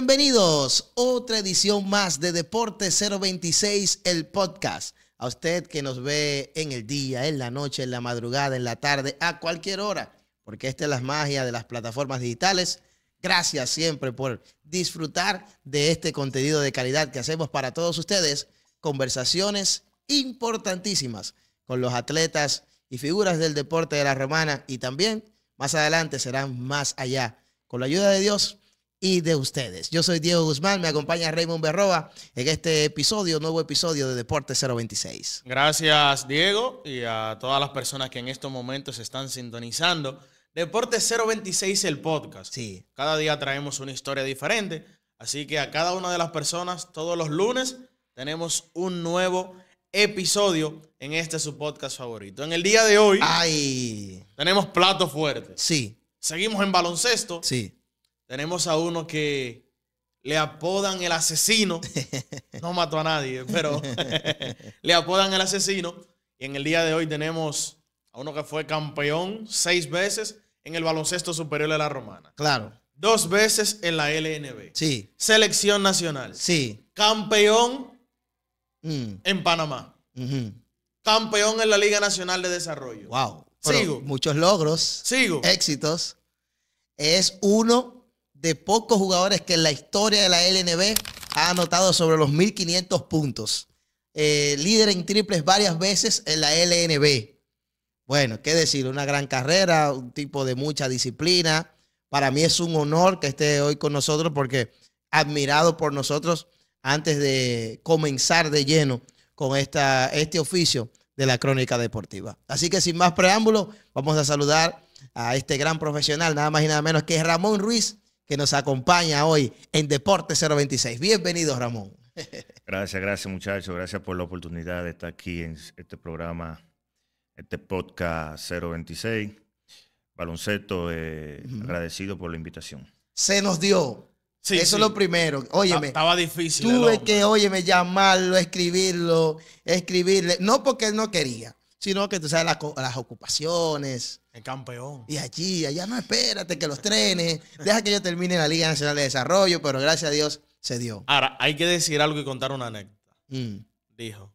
Bienvenidos, otra edición más de Deporte 026, el podcast. A usted que nos ve en el día, en la noche, en la madrugada, en la tarde, a cualquier hora, porque esta es la magia de las plataformas digitales. Gracias siempre por disfrutar de este contenido de calidad que hacemos para todos ustedes. Conversaciones importantísimas con los atletas y figuras del deporte de la Romana, y también más adelante serán más allá, con la ayuda de Dios y de ustedes. Yo soy Diego Guzmán, me acompaña Raymond Berroa en este episodio, nuevo episodio de Deporte 026. Gracias, Diego, y a todas las personas que en estos momentos están sintonizando Deporte 026, el podcast. Sí. Cada día traemos una historia diferente, así que a cada una de las personas, todos los lunes, tenemos un nuevo episodio en este su podcast favorito. En el día de hoy, tenemos plato fuerte. Sí. Seguimos en baloncesto. Sí. Tenemos a uno que le apodan el asesino. No mató a nadie, pero le apodan el asesino. Y en el día de hoy tenemos a uno que fue campeón 6 veces en el baloncesto superior de la Romana. Claro. 2 veces en la LNB. Sí. Selección nacional. Sí. Campeón en Panamá. Campeón en la Liga Nacional de Desarrollo. Wow. Sigo. Muchos logros. Sigo. Éxitos. Es uno de pocos jugadores que en la historia de la LNB ha anotado sobre los 1.500 puntos. Líder en triples varias veces en la LNB. Bueno, qué decir, una gran carrera, un tipo de mucha disciplina. Para mí es un honor que esté hoy con nosotros porque admirado por nosotros antes de comenzar de lleno con este oficio de la crónica deportiva. Así que sin más preámbulos, vamos a saludar a este gran profesional, nada más y nada menos que Ramón Ruiz, que nos acompaña hoy en Deporte 026. Bienvenido, Ramón. Gracias muchachos. Gracias por la oportunidad de estar aquí en este programa, este podcast 026. Baloncesto, agradecido por la invitación. Se nos dio. Sí, eso es lo primero. Óyeme. Estaba difícil. Tuve que, llamarlo, escribirle. No porque él no quería, sino que tú sabes las ocupaciones. El campeón. Y allá no, espérate que los trenes. Deja que yo termine la Liga Nacional de Desarrollo, pero gracias a Dios se dio. Ahora, hay que decir algo y contar una anécdota. Dijo,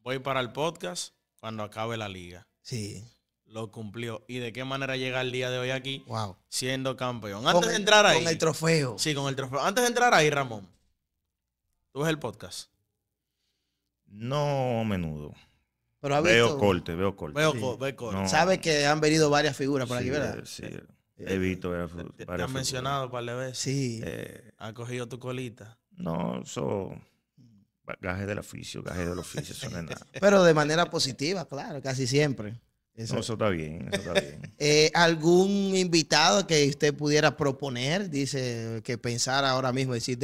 voy para el podcast cuando acabe la liga. Sí. Lo cumplió. ¿Y de qué manera llega el día de hoy aquí? Wow. Siendo campeón. Antes de entrar ahí. Con el trofeo. Sí, con el trofeo. Antes de entrar ahí, Ramón, ¿tú ves el podcast? No a menudo. Pero veo corte. Veo corte. No. Sabe que han venido varias figuras por aquí, ¿verdad? Sí, he visto Te han mencionado un par de veces. Sí. Han cogido tu colita. No, eso gajes del oficio, eso no es nada. Pero de manera positiva, claro, casi siempre. Eso está bien. ¿Algún invitado que usted pudiera proponer? Dice que pensara ahora mismo, decir,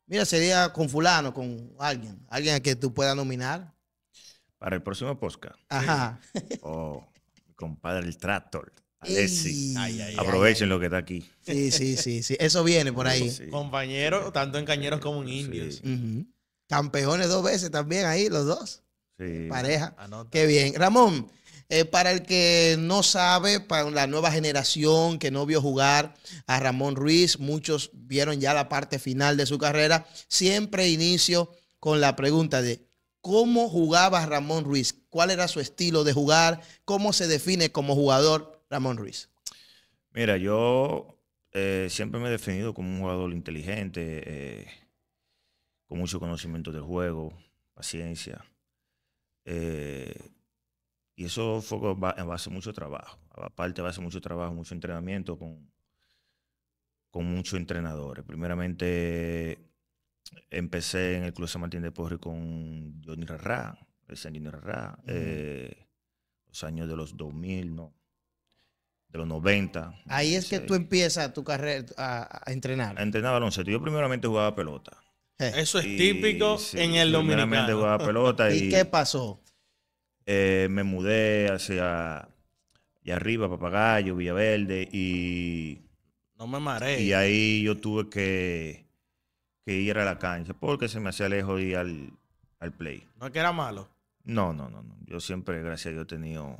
mira, sería con fulano, con alguien a que tú puedas nominar. Para el próximo podcast. Ajá. Mi compadre el Tractor, Alexi. Aprovechen lo que está aquí. Sí. Eso viene por ahí. Sí. Compañeros, tanto en Cañeros como en Indios. Sí. Campeones 2 veces también ahí, los dos. Sí. Pareja. Anota. Qué bien. Ramón, para el que no sabe, para la nueva generación que no vio jugar a Ramón Ruiz, muchos vieron ya la parte final de su carrera. Siempre inicio con la pregunta de ¿cómo jugaba Ramón Ruiz? ¿Cuál era su estilo de jugar? ¿Cómo se define como jugador Ramón Ruiz? Mira, yo siempre me he definido como un jugador inteligente, con mucho conocimiento del juego, paciencia. Y eso fue en base a mucho trabajo. Aparte, a base de mucho trabajo, mucho entrenamiento con muchos entrenadores. Primeramente, empecé en el Club San Martín de Porres con Johnny Rarrá, los años de los 2000, no, de los 90. Ahí es que tú empiezas tu carrera a entrenar. A entrenar baloncesto. Yo primeramente jugaba pelota. Eso es típico en el dominicano. Primeramente jugaba pelota. ¿Y qué pasó? Me mudé hacia allá arriba, Papagayo, Villaverde, y no me mareé. Y ahí yo tuve que ir a la cancha porque se me hacía lejos ir al play. ¿No es que era malo? No. Yo siempre, gracias a Dios, he tenido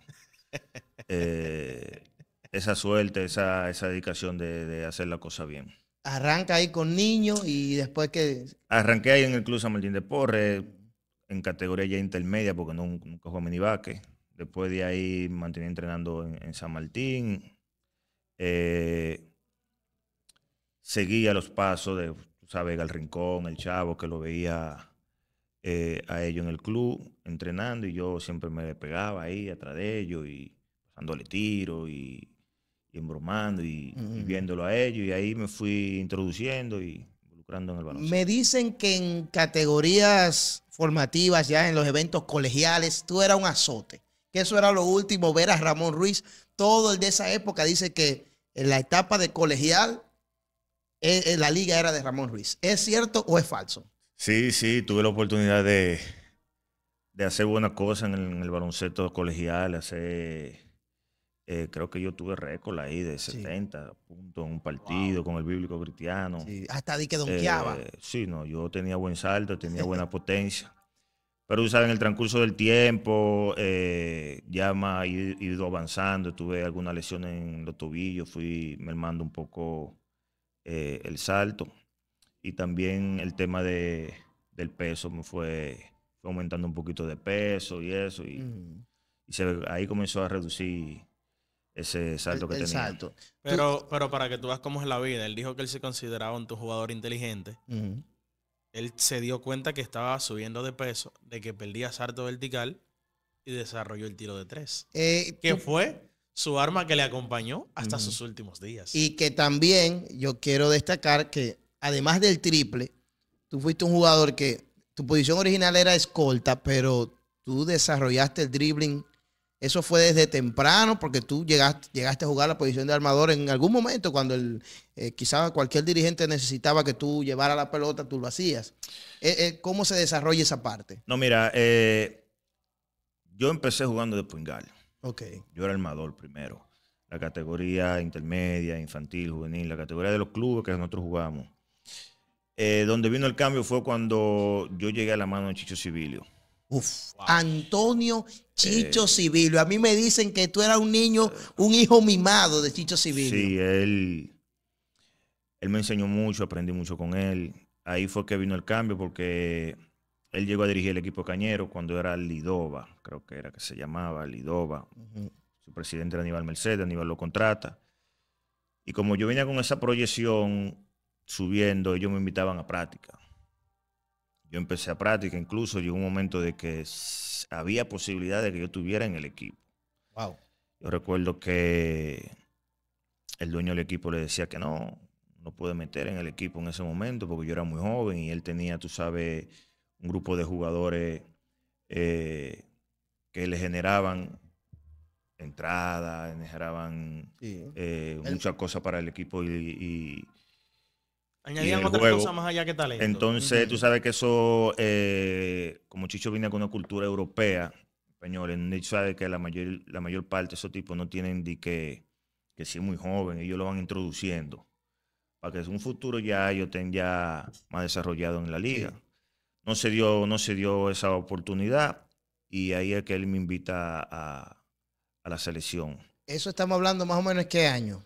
esa suerte, esa dedicación de hacer la cosa bien. Arranca ahí con niños y después que... Arranqué ahí en el Club San Martín de Porres, en categoría ya intermedia, porque nunca jugué minibaque. Después de ahí me mantenía entrenando en San Martín. Seguía los pasos de, tú sabes, el Rincón, el Chavo, que lo veía a ellos en el club entrenando, y yo siempre me pegaba ahí atrás de ellos y dándole tiro y embromando y viéndolo a ellos, y ahí me fui introduciendo y involucrando en el Me baloncesto. dicen que en categorías formativas, ya en los eventos colegiales, tú eras un azote. Que eso era lo último, ver a Ramón Ruiz. Todo el de esa época dice que en la etapa de colegial, la liga era de Ramón Ruiz. ¿Es cierto o es falso? Sí, sí, tuve la oportunidad de hacer buenas cosas en el baloncesto colegial, creo que yo tuve récord ahí de Sí, 70 puntos en un partido con el Bíblico Cristiano. sí. Hasta di que donkeaba. Sí, no, yo tenía buen salto, tenía buena potencia. Pero tú sabes, en el transcurso del tiempo, ya más he ido avanzando, tuve algunas lesiones en los tobillos, fui mermando un poco el salto. Y también el tema del peso fue aumentando un poquito de peso y eso. Ahí comenzó a reducir ese salto que El tenía. salto. Pero para que tú veas cómo es la vida, él dijo que él se consideraba un jugador inteligente. Él se dio cuenta que estaba subiendo de peso, de que perdía salto vertical y desarrolló el tiro de tres. Que fue su arma que le acompañó hasta sus últimos días. Y que también yo quiero destacar que además del triple, tú fuiste un jugador que tu posición original era escolta, pero tú desarrollaste el dribbling. Eso fue desde temprano, porque tú llegaste a jugar la posición de armador en algún momento, cuando quizás cualquier dirigente necesitaba que tú llevara la pelota, tú lo hacías. ¿Cómo se desarrolla esa parte? No, mira, yo empecé jugando de point guard. Okay. Yo era armador primero. La categoría intermedia, infantil, juvenil, la categoría de los clubes que nosotros jugamos. Donde vino el cambio fue cuando yo llegué a la mano de Chicho Civilio. Uf, wow. Antonio Chicho Civilio. A mí me dicen que tú eras un niño, un hijo mimado de Chicho Civilio. Sí, él me enseñó mucho, aprendí mucho con él. Ahí fue que vino el cambio, porque él llegó a dirigir el equipo Cañero cuando era Lidova, creo que era que se llamaba Lidova. Su presidente era Aníbal Mercedes, Aníbal lo contrata. Y como yo venía con esa proyección subiendo, ellos me invitaban a práctica. Yo empecé a práctica, incluso llegó un momento de que había posibilidad de que yo estuviera en el equipo. Wow. Yo recuerdo que el dueño del equipo le decía que no pude meter en el equipo en ese momento porque yo era muy joven y él tenía, tú sabes, un grupo de jugadores que le generaban entradas, generaban muchas cosas para el equipo y añadían otras cosas más allá que talento. Entonces, tú sabes que eso, como Chicho viene con una cultura europea, española, tú sabes que la mayor parte de esos tipos no tienen que si es muy joven, ellos lo van introduciendo para que en un futuro ya ellos estén ya más desarrollados en la liga. Sí. No se dio esa oportunidad y ahí es que él me invita a la selección. ¿Eso estamos hablando más o menos qué año?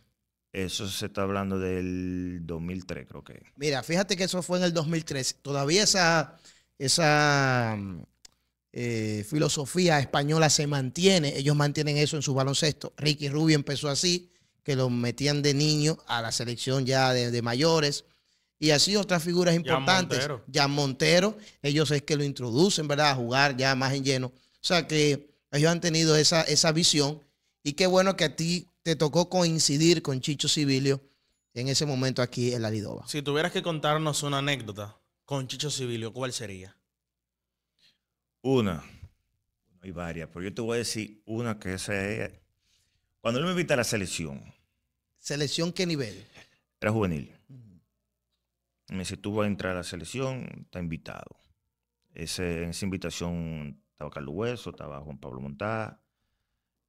Eso se está hablando del 2003, creo que. Mira, fíjate que eso fue en el 2003. Todavía esa filosofía española se mantiene. Ellos mantienen eso en su baloncesto. Ricky Rubio empezó así, que lo metían de niño a la selección ya de mayores. Y así otras figuras importantes. Jan Montero, ellos es que lo introducen, ¿verdad? A jugar ya más en lleno. O sea que ellos han tenido esa visión. Y qué bueno que a ti te tocó coincidir con Chicho Civilio en ese momento aquí en la Lidova. Si tuvieras que contarnos una anécdota con Chicho Civilio, ¿cuál sería? Hay varias, pero yo te voy a decir una que esa es. Cuando él me invita a la selección. ¿Selección qué nivel? Era juvenil. Me dice, tú vas a entrar a la selección, está invitado. En esa invitación estaba Carlos Hueso, estaba Juan Pablo Montá.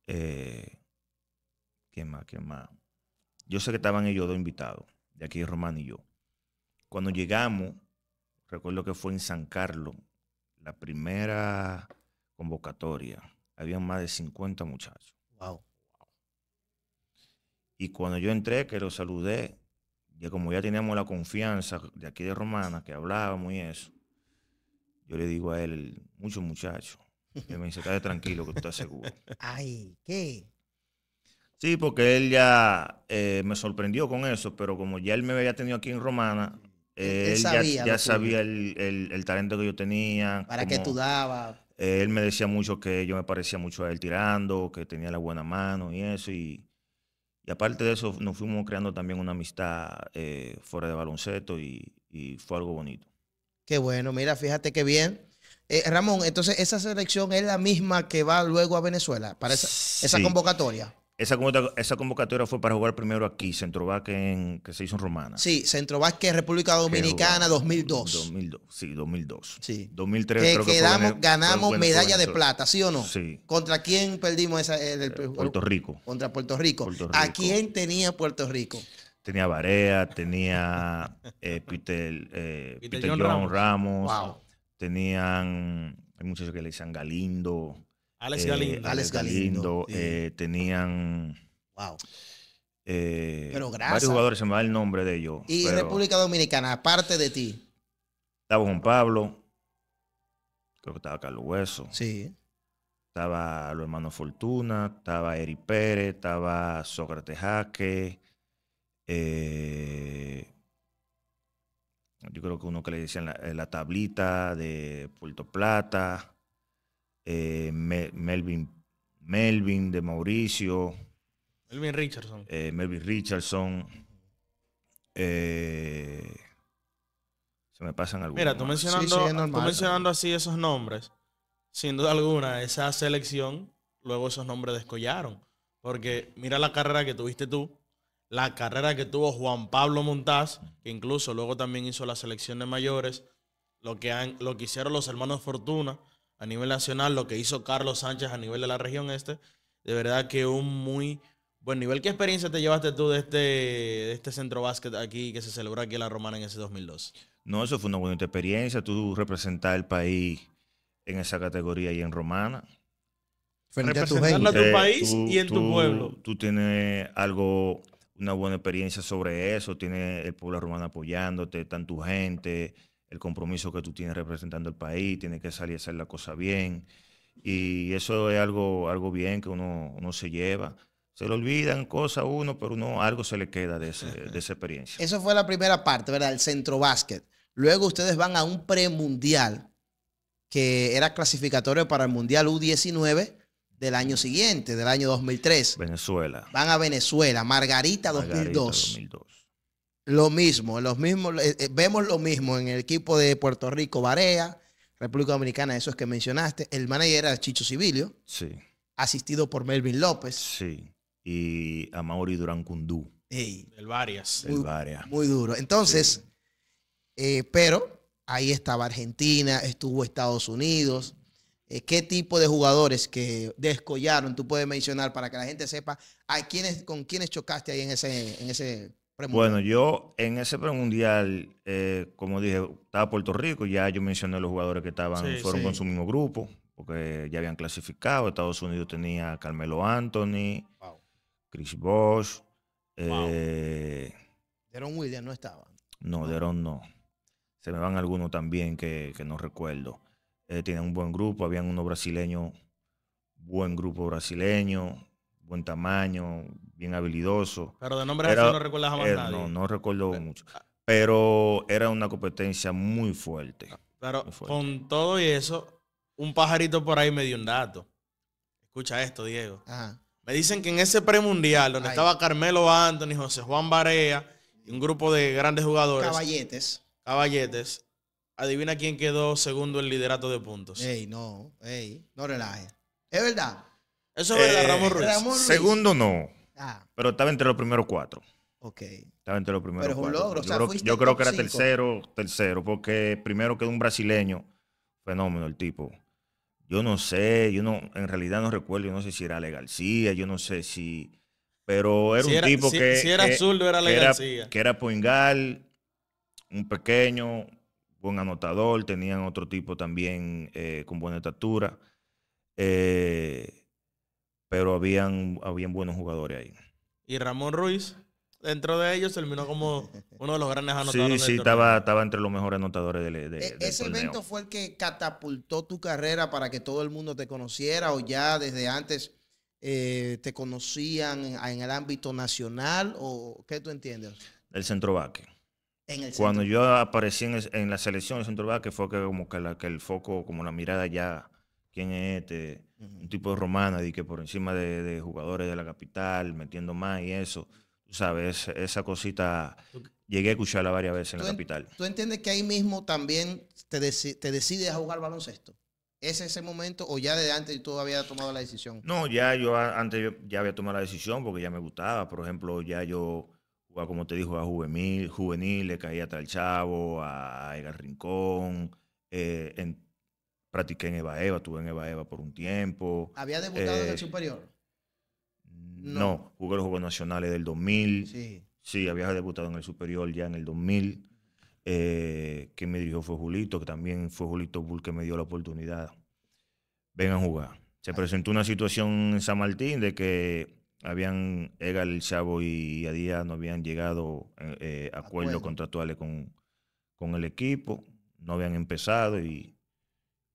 ¿Quién más? Yo sé que estaban ellos dos invitados, de aquí Román y yo. Cuando llegamos, recuerdo que fue en San Carlos, la primera convocatoria. Habían más de 50 muchachos. Wow. Y cuando yo entré, que lo saludé, ya como ya teníamos la confianza de aquí de Romana, que hablábamos y eso, yo le digo a él, mucho muchacho, que me dice, quédate tranquilo que tú estás seguro. Ay, ¿qué? Sí, porque él ya me sorprendió con eso, pero como ya él me había tenido aquí en Romana, Él él sabía ya lo sabía tuyo, el talento que yo tenía. para qué tú dabas. Él me decía mucho que yo me parecía mucho a él tirando, que tenía la buena mano y eso. Y aparte de eso, nos fuimos creando también una amistad fuera de baloncesto y fue algo bonito. Qué bueno, mira, fíjate qué bien. Ramón, entonces esa selección es la misma que va luego a Venezuela para esa Sí. convocatoria. Esa convocatoria fue para jugar primero aquí, Centrovac, que se hizo en Romana. Sí, Centro Vázquez, República Dominicana, 2002. 2002, sí, 2002. Sí. 2003 Que creo que quedamos, ganamos fue medalla de Venezuela. plata, ¿sí o no? Sí. ¿Contra quién perdimos Puerto Rico. Contra Puerto Rico. Puerto ¿A Rico. quién tenía Puerto Rico? Tenía Barea, tenía Peter John Ramos. Wow. Tenían, hay muchachos que le decían Galindo. Alex Galindo. Alex Galindo, sí. Tenían Wow. varios grasa. jugadores, se me va el nombre de ellos. Y pero República Dominicana, aparte de ti. estaba Juan Pablo, creo que estaba Carlos Hueso. Sí. Estaba los hermanos Fortuna, estaba Eri Pérez, estaba Sócrates Jaque. Yo creo que uno que le decían la tablita de Puerto Plata. Melvin de Mauricio. Melvin Richardson. Melvin Richardson. Se me pasan algunos. Mira, tú más. mencionando, Sí, es normal. tú mencionando así esos nombres, sin duda alguna, esa selección, luego esos nombres descollaron. Porque mira la carrera que tuviste tú, la carrera que tuvo Juan Pablo Montaz, que incluso luego también hizo la selección de mayores, lo que hicieron los hermanos Fortuna a nivel nacional, lo que hizo Carlos Sánchez a nivel de la región este, de verdad que un muy buen nivel. ¿Qué experiencia te llevaste tú de este centro básquet aquí que se celebró aquí en La Romana en ese 2002? No, eso fue una buena experiencia. Tú representar el país en esa categoría y en Romana. Frente a tu Representando gente. a tu país y en tu pueblo. Tú tienes una buena experiencia sobre eso. Tienes el pueblo romano apoyándote, están tu gente, el compromiso que tú tienes representando el país. Tienes que salir a hacer la cosa bien. Y eso es algo bien que uno se lleva. Se le olvidan cosas a uno, pero algo se le queda de esa experiencia. Eso fue la primera parte, ¿verdad? El centro básquet. Luego ustedes van a un premundial que era clasificatorio para el Mundial U19 del año siguiente, del año 2003. Venezuela. Van a Venezuela, Margarita 2002. Lo mismo, vemos lo mismo en el equipo de Puerto Rico, Barea, República Dominicana, esos que mencionaste. El manager era Chicho Civilio, Sí. asistido por Melvin López. Sí. Y Amaury Durán Cundú. Ey, Del Varias. Del Varia. muy duro. Entonces, pero ahí estaba Argentina, estuvo Estados Unidos. ¿Qué tipo de jugadores que descollaron tú puedes mencionar para que la gente sepa con quiénes chocaste ahí en ese premundial? Bueno, yo en ese premundial, como dije, estaba Puerto Rico, ya yo mencioné los jugadores que fueron con su mismo grupo, porque ya habían clasificado. Estados Unidos tenía a Carmelo Anthony, Wow. Chris Bosh. Deron Williams no estaba. No, Deron no. Se me van algunos también que no recuerdo. Tenían un buen grupo, habían unos brasileños, buen grupo brasileño, buen tamaño, bien habilidoso. Pero de nombre así no recuerdas a más nadie. No recuerdo mucho. Pero era una competencia muy fuerte. Pero muy fuerte. con todo y eso, un pajarito por ahí me dio un dato. Escucha esto, Diego. Ajá. Me dicen que en ese premundial, donde estaba Carmelo Anthony, José Juan Barea y un grupo de grandes jugadores, Caballetes, adivina quién quedó segundo en liderato de puntos. No relaje. ¿Es verdad? Eso es verdad, Ramón Ruiz. Segundo no, Ah, pero estaba entre los primeros 4. ok. Estaba entre los primeros Pero es un 4. logro, o sea, fuiste yo creo top que era 5. tercero, porque primero quedó un brasileño, fenómeno el tipo. Yo no sé, en realidad no recuerdo, yo no sé si era Ale García, yo no sé si, pero era un tipo que... Si era zurdo, era Ale García. Que era poingal, un pequeño, buen anotador, tenían otro tipo también con buena estatura, pero habían buenos jugadores ahí. Y Ramón Ruiz, dentro de ellos terminó como uno de los grandes anotadores Sí, del torneo. estaba entre los mejores anotadores del ¿Ese torneo. evento fue el que catapultó tu carrera para que todo el mundo te conociera o ya desde antes te conocían en el ámbito nacional o qué tú entiendes? El centro vaque. En el Cuando centro. yo aparecí en la selección del centro vaque fue que como que el foco, como la mirada ya, ¿quién es este? Un tipo de romana, y que por encima de jugadores de la capital, metiendo más y eso. Tú sabes, esa cosita, llegué a escucharla varias veces en la capital. ¿Tú entiendes que ahí mismo también te decides a jugar baloncesto? ¿Es ese momento o ya desde antes tú habías tomado la decisión? No, antes yo ya había tomado la decisión porque ya me gustaba. Por ejemplo, ya yo jugaba, como te dijo, a juvenil, le caía hasta el Chavo, a Edgar Rincón, practiqué en Eva, estuve en Eva por un tiempo. ¿Había debutado en el superior? No, jugué los Juegos Nacionales del 2000. Sí. Sí, había debutado en el superior ya en el 2000. Quien me dirigió fue Julito, que también fue Julito Bull que me dio la oportunidad. Ven a jugar. Se presentó una situación en San Martín de que Edgar, el Chavo y Adía no habían llegado a acuerdos contractuales con el equipo, no habían empezado y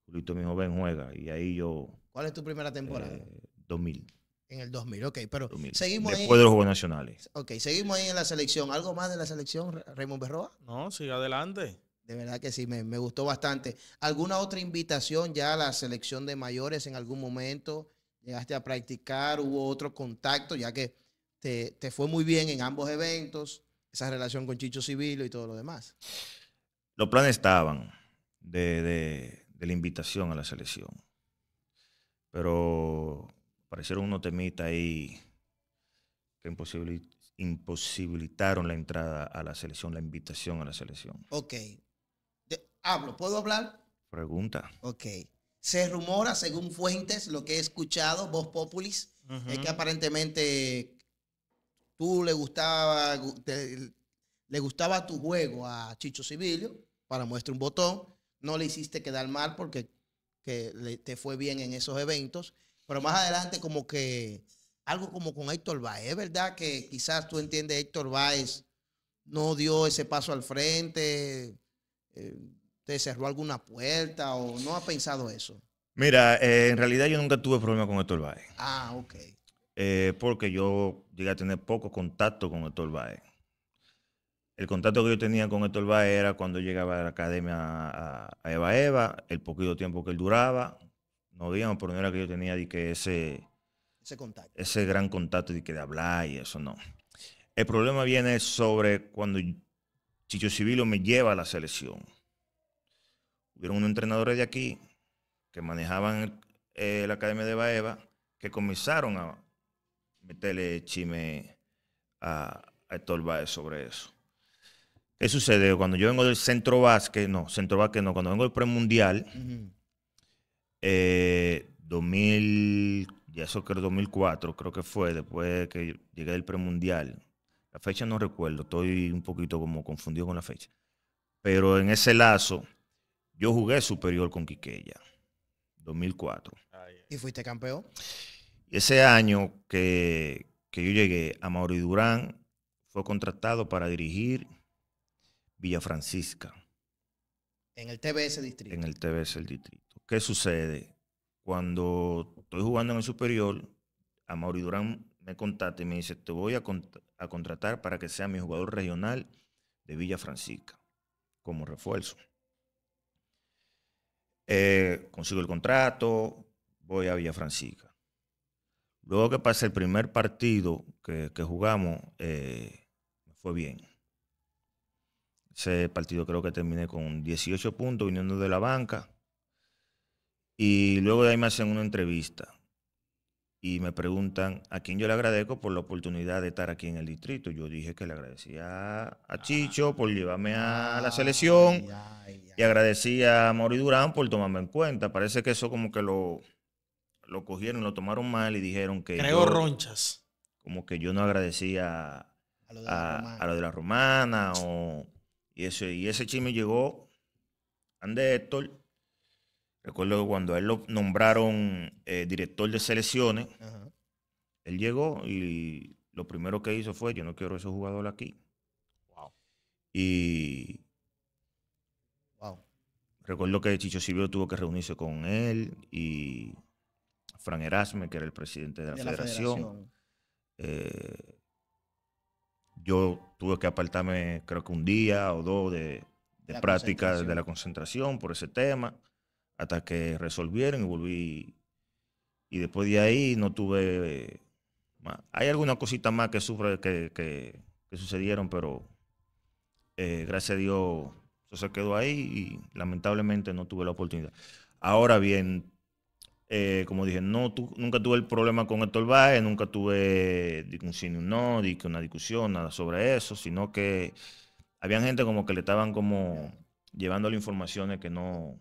Julito me dijo, ven, juega. Y ahí yo... ¿Cuál es tu primera temporada? 2000. En el 2000, ok, pero 2000. seguimos ahí. Después de los Juegos Nacionales. Ok, seguimos ahí en la selección. ¿Algo más de la selección, Raymond Berroa? No, sigue adelante. De verdad que sí, me gustó bastante. ¿Alguna otra invitación ya a la selección de mayores en algún momento? ¿Llegaste a practicar? ¿Hubo otro contacto? Ya que te fue muy bien en ambos eventos, esa relación con Chicho Civilio y todo lo demás. Los planes estaban de la invitación a la selección, pero aparecieron unos temitas ahí que imposibilitaron la entrada a la selección, la invitación a la selección. Ok. ¿Puedo hablar? Pregunta. Ok. Se rumora, según fuentes, lo que he escuchado, Voz Populis, es que aparentemente tú le gustaba tu juego a Chicho Civilio para muestra un botón. No le hiciste quedar mal porque te fue bien en esos eventos. Pero más adelante como que algo como con Héctor Báez. ¿Es verdad que quizás tú entiendes Héctor Báez no dio ese paso al frente? ¿Te cerró alguna puerta o no ha pensado eso? Mira, en realidad yo nunca tuve problema con Héctor Báez. Ah, ok. Porque yo llegué a tener poco contacto con Héctor Báez. El contacto que yo tenía con Héctor Báez era cuando llegaba a la academia a Eva, el poquito tiempo que él duraba. No digamos, pero no era que yo tenía ese gran contacto de hablar y eso, no. El problema viene sobre cuando Chicho Civilio me lleva a la selección. Hubieron unos entrenadores de aquí que manejaban la academia de Eva que comenzaron a meterle chisme a Héctor Báez sobre eso. ¿Qué sucede? Cuando yo vengo del centro básquet, cuando vengo del premundial, 2000, ya eso creo 2004, creo que fue, después que llegué del premundial. La fecha no recuerdo, estoy un poquito como confundido con la fecha. Pero en ese lazo, yo jugué superior con Quiqueya, 2004. ¿Y fuiste campeón? Y ese año que yo llegué, Amaury Durán fue contratado para dirigir Villa Francisca. En el TBS Distrito. En el TBS el Distrito. ¿Qué sucede? Cuando estoy jugando en el superior, Amaury Durán me contacta y me dice, te voy a contratar para que sea mi jugador regional de Villa Francisca, como refuerzo. Consigo el contrato, voy a Villa Francisca. Luego que pasa el primer partido que jugamos, me fue bien. Ese partido creo que terminé con 18 puntos viniendo de la banca. Y luego de ahí me hacen una entrevista. Y me preguntan a quién yo le agradezco por la oportunidad de estar aquí en el distrito. Yo dije que le agradecía a Chicho por llevarme a la selección. Y agradecía a Amaury Durán por tomarme en cuenta. Parece que eso como que lo cogieron, lo tomaron mal y dijeron que Creo ronchas. Como que yo no agradecía a lo de la romana. Y ese chisme llegó ande Héctor. Recuerdo que cuando a él lo nombraron director de selecciones, él llegó y lo primero que hizo fue, yo no quiero ese jugador aquí. Wow. Y Wow. recuerdo que Chicho Silvio tuvo que reunirse con él y Fran Erasme, que era el presidente de la federación. Yo tuve que apartarme, creo que un día o dos de práctica de la concentración por ese tema, hasta que resolvieron y volví. Y después de ahí no tuve más. Hay algunas cositas más que sucedieron, pero gracias a Dios eso se quedó ahí y lamentablemente no tuve la oportunidad. Ahora bien, como dije, nunca tuve el problema con Héctor Báez, nunca tuve un sí ni un no, una discusión, nada sobre eso, sino que había gente como que le estaban como llevando informaciones que no.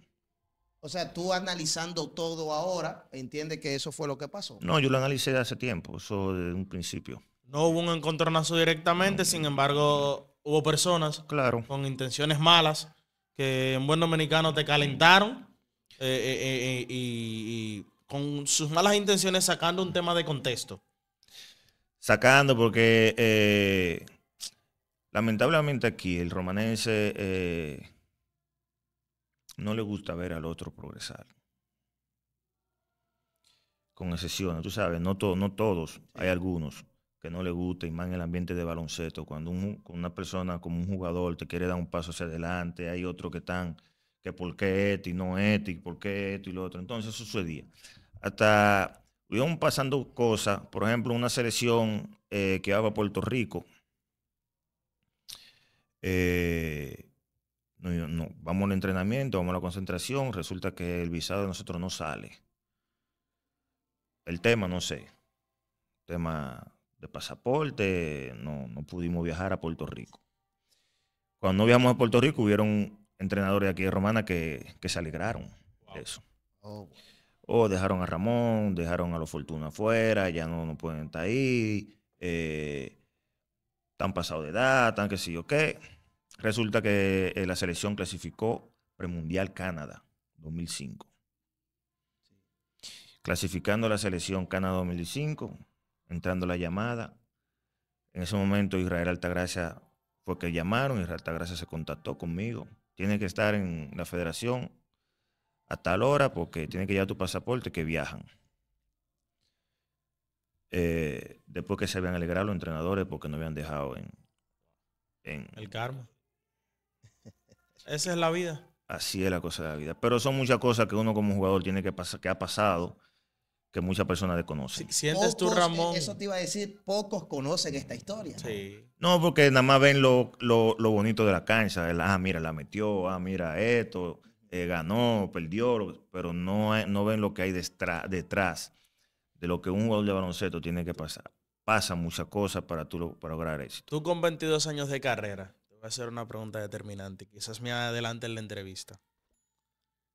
O sea, tú analizando todo ahora, entiendes que eso fue lo que pasó. No, yo lo analicé de hace tiempo, eso desde un principio. No hubo un encontronazo directamente, sin embargo, hubo personas Claro. con intenciones malas que en buen dominicano te calentaron y con sus malas intenciones sacando un tema de contexto. Sacando porque lamentablemente aquí el romanense no le gusta ver al otro progresar. Con excepciones, tú sabes, no todos, sí. Hay algunos que no les gusta, y más en el ambiente de baloncesto. Cuando una persona como un jugador te quiere dar un paso hacia adelante, hay otros que están, que por qué esto y no esto, y por qué esto y lo otro. Entonces eso sucedía. Hasta iban pasando cosas, por ejemplo, una selección que iba a Puerto Rico. Vamos al entrenamiento, vamos a la concentración, resulta que el visado de nosotros no sale. El tema, no sé, tema de pasaporte, no pudimos viajar a Puerto Rico. Cuando no viajamos a Puerto Rico, hubieron entrenadores de aquí de Romana que se alegraron de eso. O dejaron a Ramón, dejaron a los Fortuna afuera, ya no pueden estar ahí, están pasados de edad, están que sí o qué. Resulta que la selección clasificó premundial Canadá 2005. Clasificando la selección Canadá 2005, entrando la llamada. En ese momento Israel Altagracia fue que llamaron, Israel Altagracia se contactó conmigo. Tiene que estar en la federación a tal hora porque tiene que llevar tu pasaporte que viajan. Después que se habían alegrado los entrenadores porque no habían dejado en el karma. Esa es la vida. Así es la cosa de la vida. Pero son muchas cosas que uno como jugador tiene que pasar, que ha pasado, que muchas personas desconocen. ¿Sientes tú, Ramón? Eso te iba a decir, pocos conocen esta historia. Sí. No, porque nada más ven lo bonito de la cancha. Mira, la metió, mira esto, ganó, perdió, pero no ven lo que hay detrás de lo que un jugador de baloncesto tiene que pasar. Pasan muchas cosas para lograr éxito. Tú con 22 años de carrera, te voy a hacer una pregunta determinante. Quizás me adelante en la entrevista.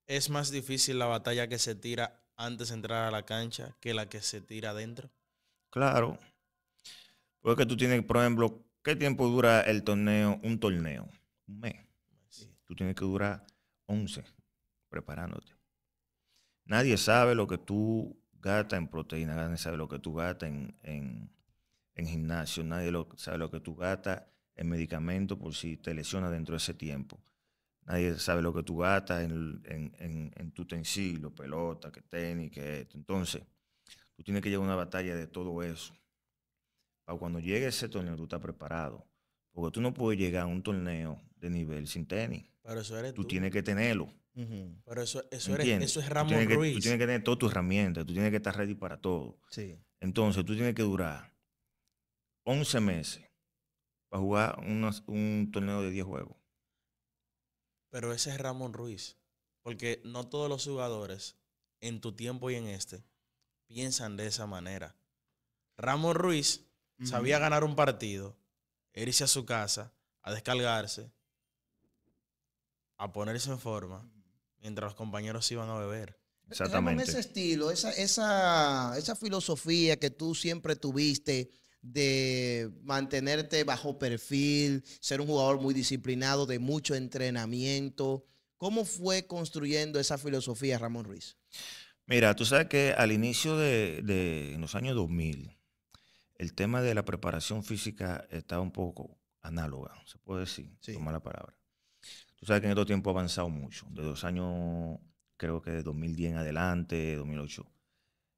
¿Es más difícil la batalla que se tira antes de entrar a la cancha que la que se tira adentro? Claro. Porque tú tienes, por ejemplo, ¿qué tiempo dura el torneo? Un torneo. Un mes. Sí. Tú tienes que durar 11 preparándote. Nadie sabe lo que tú gastas en proteína, nadie sabe lo que tú gastas en gimnasio, nadie sabe lo que tú gastas en medicamentos por si te lesionas dentro de ese tiempo. Nadie sabe lo que tú gastas en tu utensilio, pelota, que tenis, que esto. Entonces, tú tienes que llevar una batalla de todo eso. Para cuando llegue ese torneo, tú estás preparado. Porque tú no puedes llegar a un torneo de nivel sin tenis. Pero eso eres tú. Tú tienes que tenerlo. Pero eso es Ramón Ruiz. Tú tienes que tener todas tus herramientas. Tú tienes que estar ready para todo. Sí. Entonces, tú tienes que durar 11 meses para jugar un torneo de 10 juegos. Pero ese es Ramón Ruiz. Porque no todos los jugadores, en tu tiempo y en este, piensan de esa manera. Ramón Ruiz sabía ganar un partido, irse a su casa, a descargarse, a ponerse en forma, mientras los compañeros iban a beber. Exactamente. Ese estilo, esa filosofía que tú siempre tuviste de mantenerte bajo perfil, ser un jugador muy disciplinado, de mucho entrenamiento. ¿Cómo fue construyendo esa filosofía Ramón Ruiz? Mira, tú sabes que al inicio de los años 2000, El tema de la preparación física está un poco análoga, se puede decir, Sí. tomar la palabra. Tú sabes que en estos tiempos ha avanzado mucho, de los años, creo que de 2010 en adelante, 2008,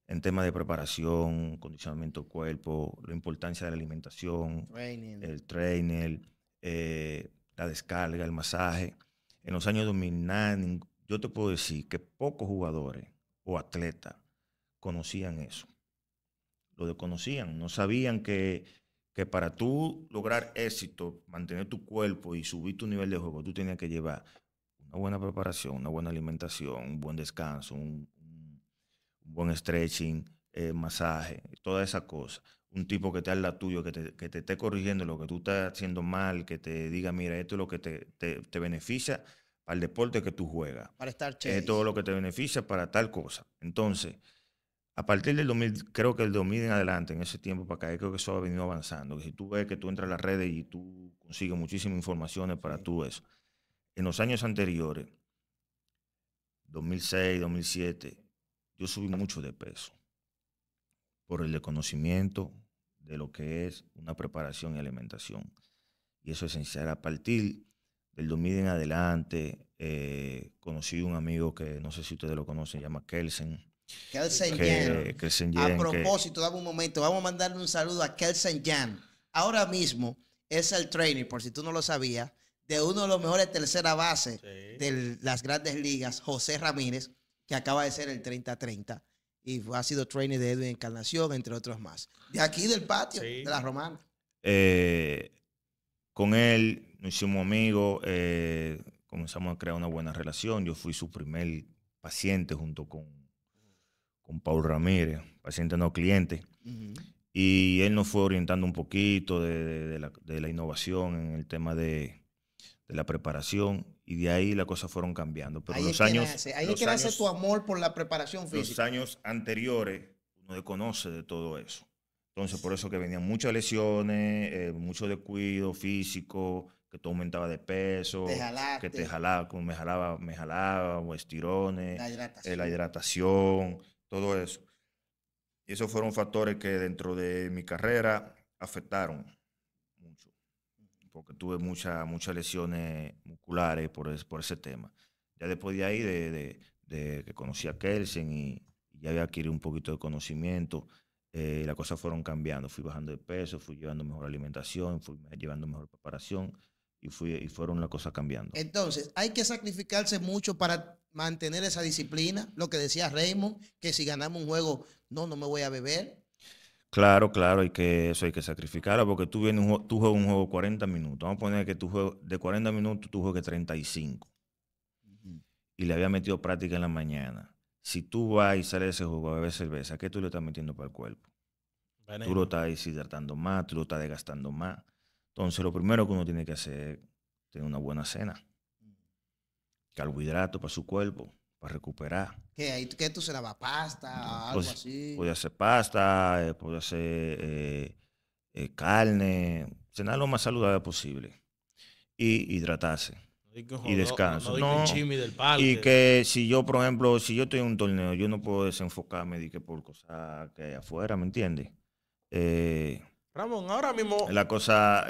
en temas de preparación, condicionamiento del cuerpo, la importancia de la alimentación, Training. el trainer, la descarga, el masaje. En los años 2009, yo te puedo decir que pocos jugadores o atletas conocían eso. Lo desconocían, no sabían que para tú lograr éxito, mantener tu cuerpo y subir tu nivel de juego, tú tenías que llevar una buena preparación, una buena alimentación, un buen descanso, un buen stretching, masaje, todas esas cosas. Un tipo que te haga la tuyo, que te esté corrigiendo lo que tú estás haciendo mal, que te diga, mira, esto es lo que te beneficia para el deporte que tú juegas. Para estar chase. Esto es lo que te beneficia para tal cosa. Entonces, a partir del 2000, creo que el 2000 en adelante, en ese tiempo para acá, creo que eso ha venido avanzando. Si tú ves que tú entras a las redes y tú consigues muchísimas informaciones para tú eso. En los años anteriores, 2006, 2007, yo subí mucho de peso por el desconocimiento de lo que es una preparación y alimentación. Y eso es esencial. A partir del 2000 en adelante, conocí un amigo que no sé si ustedes lo conocen, se llama Kelsen. Kelsen Jan. Kelsen A Jan, propósito, dame un momento, vamos a mandarle un saludo a Kelsen Jan. Ahora mismo es el trainer, por si tú no lo sabías, de uno de los mejores tercera base de las grandes ligas, José Ramírez, que acaba de ser el 30-30 y ha sido trainer de Edwin Encarnación, entre otros más. De aquí del patio, de la Romana. Con él nos hicimos amigos, comenzamos a crear una buena relación. Yo fui su primer paciente junto con Paul Ramírez, paciente no cliente. Y él nos fue orientando un poquito de la innovación en el tema de la preparación, y de ahí las cosas fueron cambiando. Pero ahí es que nace tu amor por la preparación física. Los años anteriores uno desconoce de todo eso. Entonces, por eso que venían muchas lesiones, mucho descuido físico, que tú aumentaba de peso, que te jalaba, como me jalaba, o estirones, la hidratación, todo eso. Y esos fueron factores que dentro de mi carrera afectaron mucho, porque tuve muchas lesiones musculares por ese tema. Ya después de ahí, de que conocí a Kelsen y ya había adquirido un poquito de conocimiento, las cosas fueron cambiando. Fui bajando de peso, fui llevando mejor alimentación, fui llevando mejor preparación y fueron las cosas cambiando. Entonces, hay que sacrificarse mucho para mantener esa disciplina. Lo que decía Raymond, que si ganamos un juego, no me voy a beber. Claro, eso hay que sacrificarlo, porque tú juegas un juego 40 minutos. Vamos a poner que de 40 minutos tú juegues 35. Y le había metido práctica en la mañana. Si tú vas y sales de ese juego a beber cerveza, ¿qué tú le estás metiendo para el cuerpo? Veneno. Tú lo estás deshidratando más, tú lo estás desgastando más. Entonces, lo primero que uno tiene que hacer es tener una buena cena. Carbohidratos para su cuerpo, para recuperar. ¿Qué tú se la vas? ¿Pasta? Algo así. Puede hacer pasta, puede hacer carne, cenar lo más saludable posible. Y hidratarse. Y descanso. Y que si yo, por ejemplo, si yo estoy en un torneo, yo no puedo desenfocarme por cosas que hay afuera, ¿me entiendes? Ramón, ahora mismo... La cosa,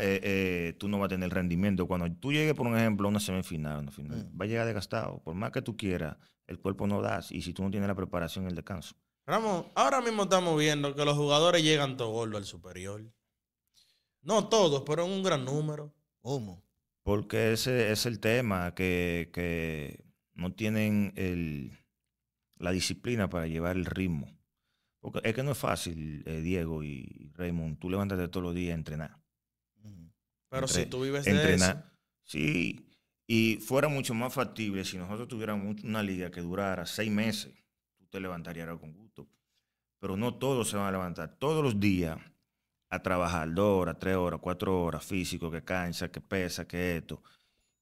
tú no vas a tener rendimiento. Cuando tú llegues, por ejemplo, a una semifinal, va a llegar desgastado. Por más que tú quieras, el cuerpo no da. Y si tú no tienes la preparación, el descanso. Ramón, ahora mismo estamos viendo que los jugadores llegan todos gordos al superior. No todos, pero en un gran número. ¿Cómo? Porque ese es el tema, que no tienen la disciplina para llevar el ritmo. Porque es que no es fácil, Diego y Raymond, tú levantarte todos los días a entrenar. Pero si tú vives de eso. Sí, y fuera mucho más factible si nosotros tuviéramos una liga que durara 6 meses, tú te levantarías con gusto. Pero no todos se van a levantar todos los días a trabajar 2 horas, 3 horas, 4 horas, físico, que cansa, que pesa, que esto.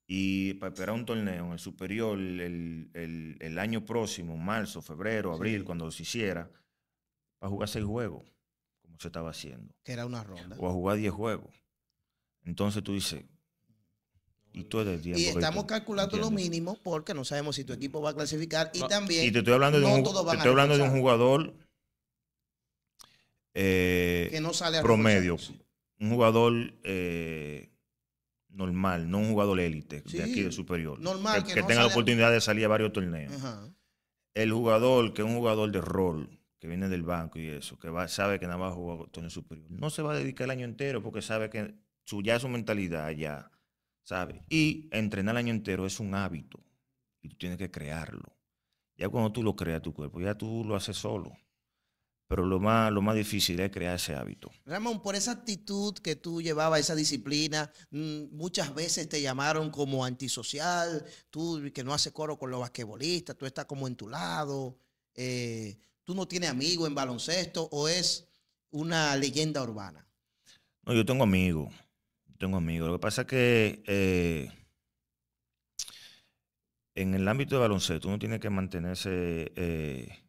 Y para esperar un torneo en el superior el año próximo, marzo, febrero, abril, cuando se hiciera, para jugar 6 juegos, como se estaba haciendo. Que era una ronda. O a jugar 10 juegos. Entonces tú dices, y tú eres 10. Y estamos calculando lo mínimo porque no sabemos si tu equipo va a clasificar. Y también y te estoy hablando de un jugador Que no sale a promedio. reforzarse. Un jugador normal, no un jugador élite Sí, de aquí de superior. normal, que que no tenga la sale a- oportunidad de salir a varios torneos. Ajá. El jugador que es un jugador de rol, que viene del banco y eso, sabe que nada más va a jugar torneo superior, no se va a dedicar el año entero porque sabe que ya su mentalidad ya, ¿sabe? Y entrenar el año entero es un hábito y tú tienes que crearlo. Ya cuando tú lo creas tu cuerpo, ya tú lo haces solo. Pero lo más difícil es crear ese hábito. Ramón, por esa actitud que tú llevabas, esa disciplina, muchas veces te llamaron como antisocial, tú que no haces coro con los basquetbolistas, tú estás como en tu lado, tú no tienes amigos en baloncesto o es una leyenda urbana. No, yo tengo amigos. Lo que pasa es que en el ámbito de baloncesto uno tiene que mantenerse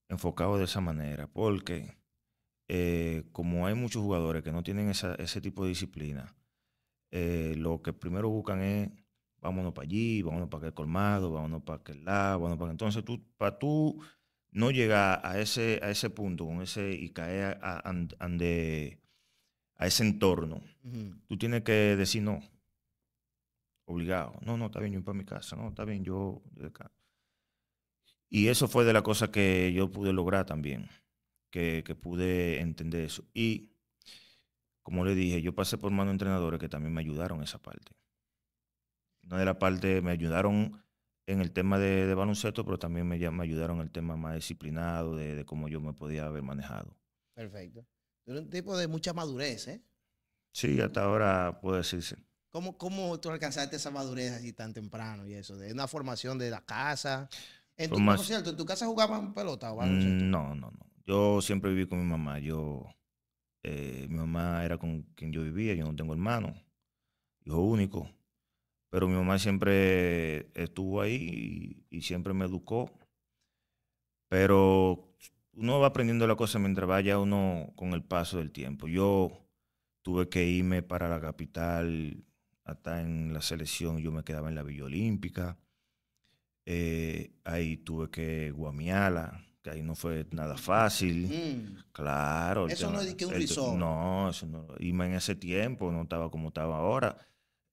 enfocado de esa manera, porque como hay muchos jugadores que no tienen ese tipo de disciplina, lo que primero buscan es vámonos para allí, vámonos para aquel colmado, vámonos para aquel lado, vámonos para... Entonces, para tú no llegar a ese punto con y caer a ese entorno, tú tienes que decir no, obligado. No, está bien, yo voy para mi casa, no, está bien, yo de acá. Y eso fue de la cosa que yo pude lograr también, que pude entender eso. Y, como le dije, yo pasé por manos de entrenadores que también me ayudaron en esa parte. Una de las partes me ayudaron en el tema de baloncesto, pero también me ayudaron en el tema más disciplinado, de cómo yo me podía haber manejado. Perfecto. Tú eres un tipo de mucha madurez, ¿eh? Sí, hasta ahora puedo decirse. ¿Cómo tú alcanzaste esa madurez así tan temprano y eso? ¿De una formación de la casa? Por cierto, ¿en tu casa jugaban pelota o baloncesto? No. Yo siempre viví con mi mamá. Mi mamá era con quien yo vivía. Yo no tengo hermano, hijo único. Pero mi mamá siempre estuvo ahí y siempre me educó. Pero uno va aprendiendo la cosa mientras vaya uno con el paso del tiempo. Yo tuve que irme para la capital, hasta en la selección yo me quedaba en la Villa Olímpica. Ahí tuve que guamearla, que ahí no fue nada fácil. Claro. Eso no es de que un risor. No, eso no. Y en ese tiempo no estaba como estaba ahora.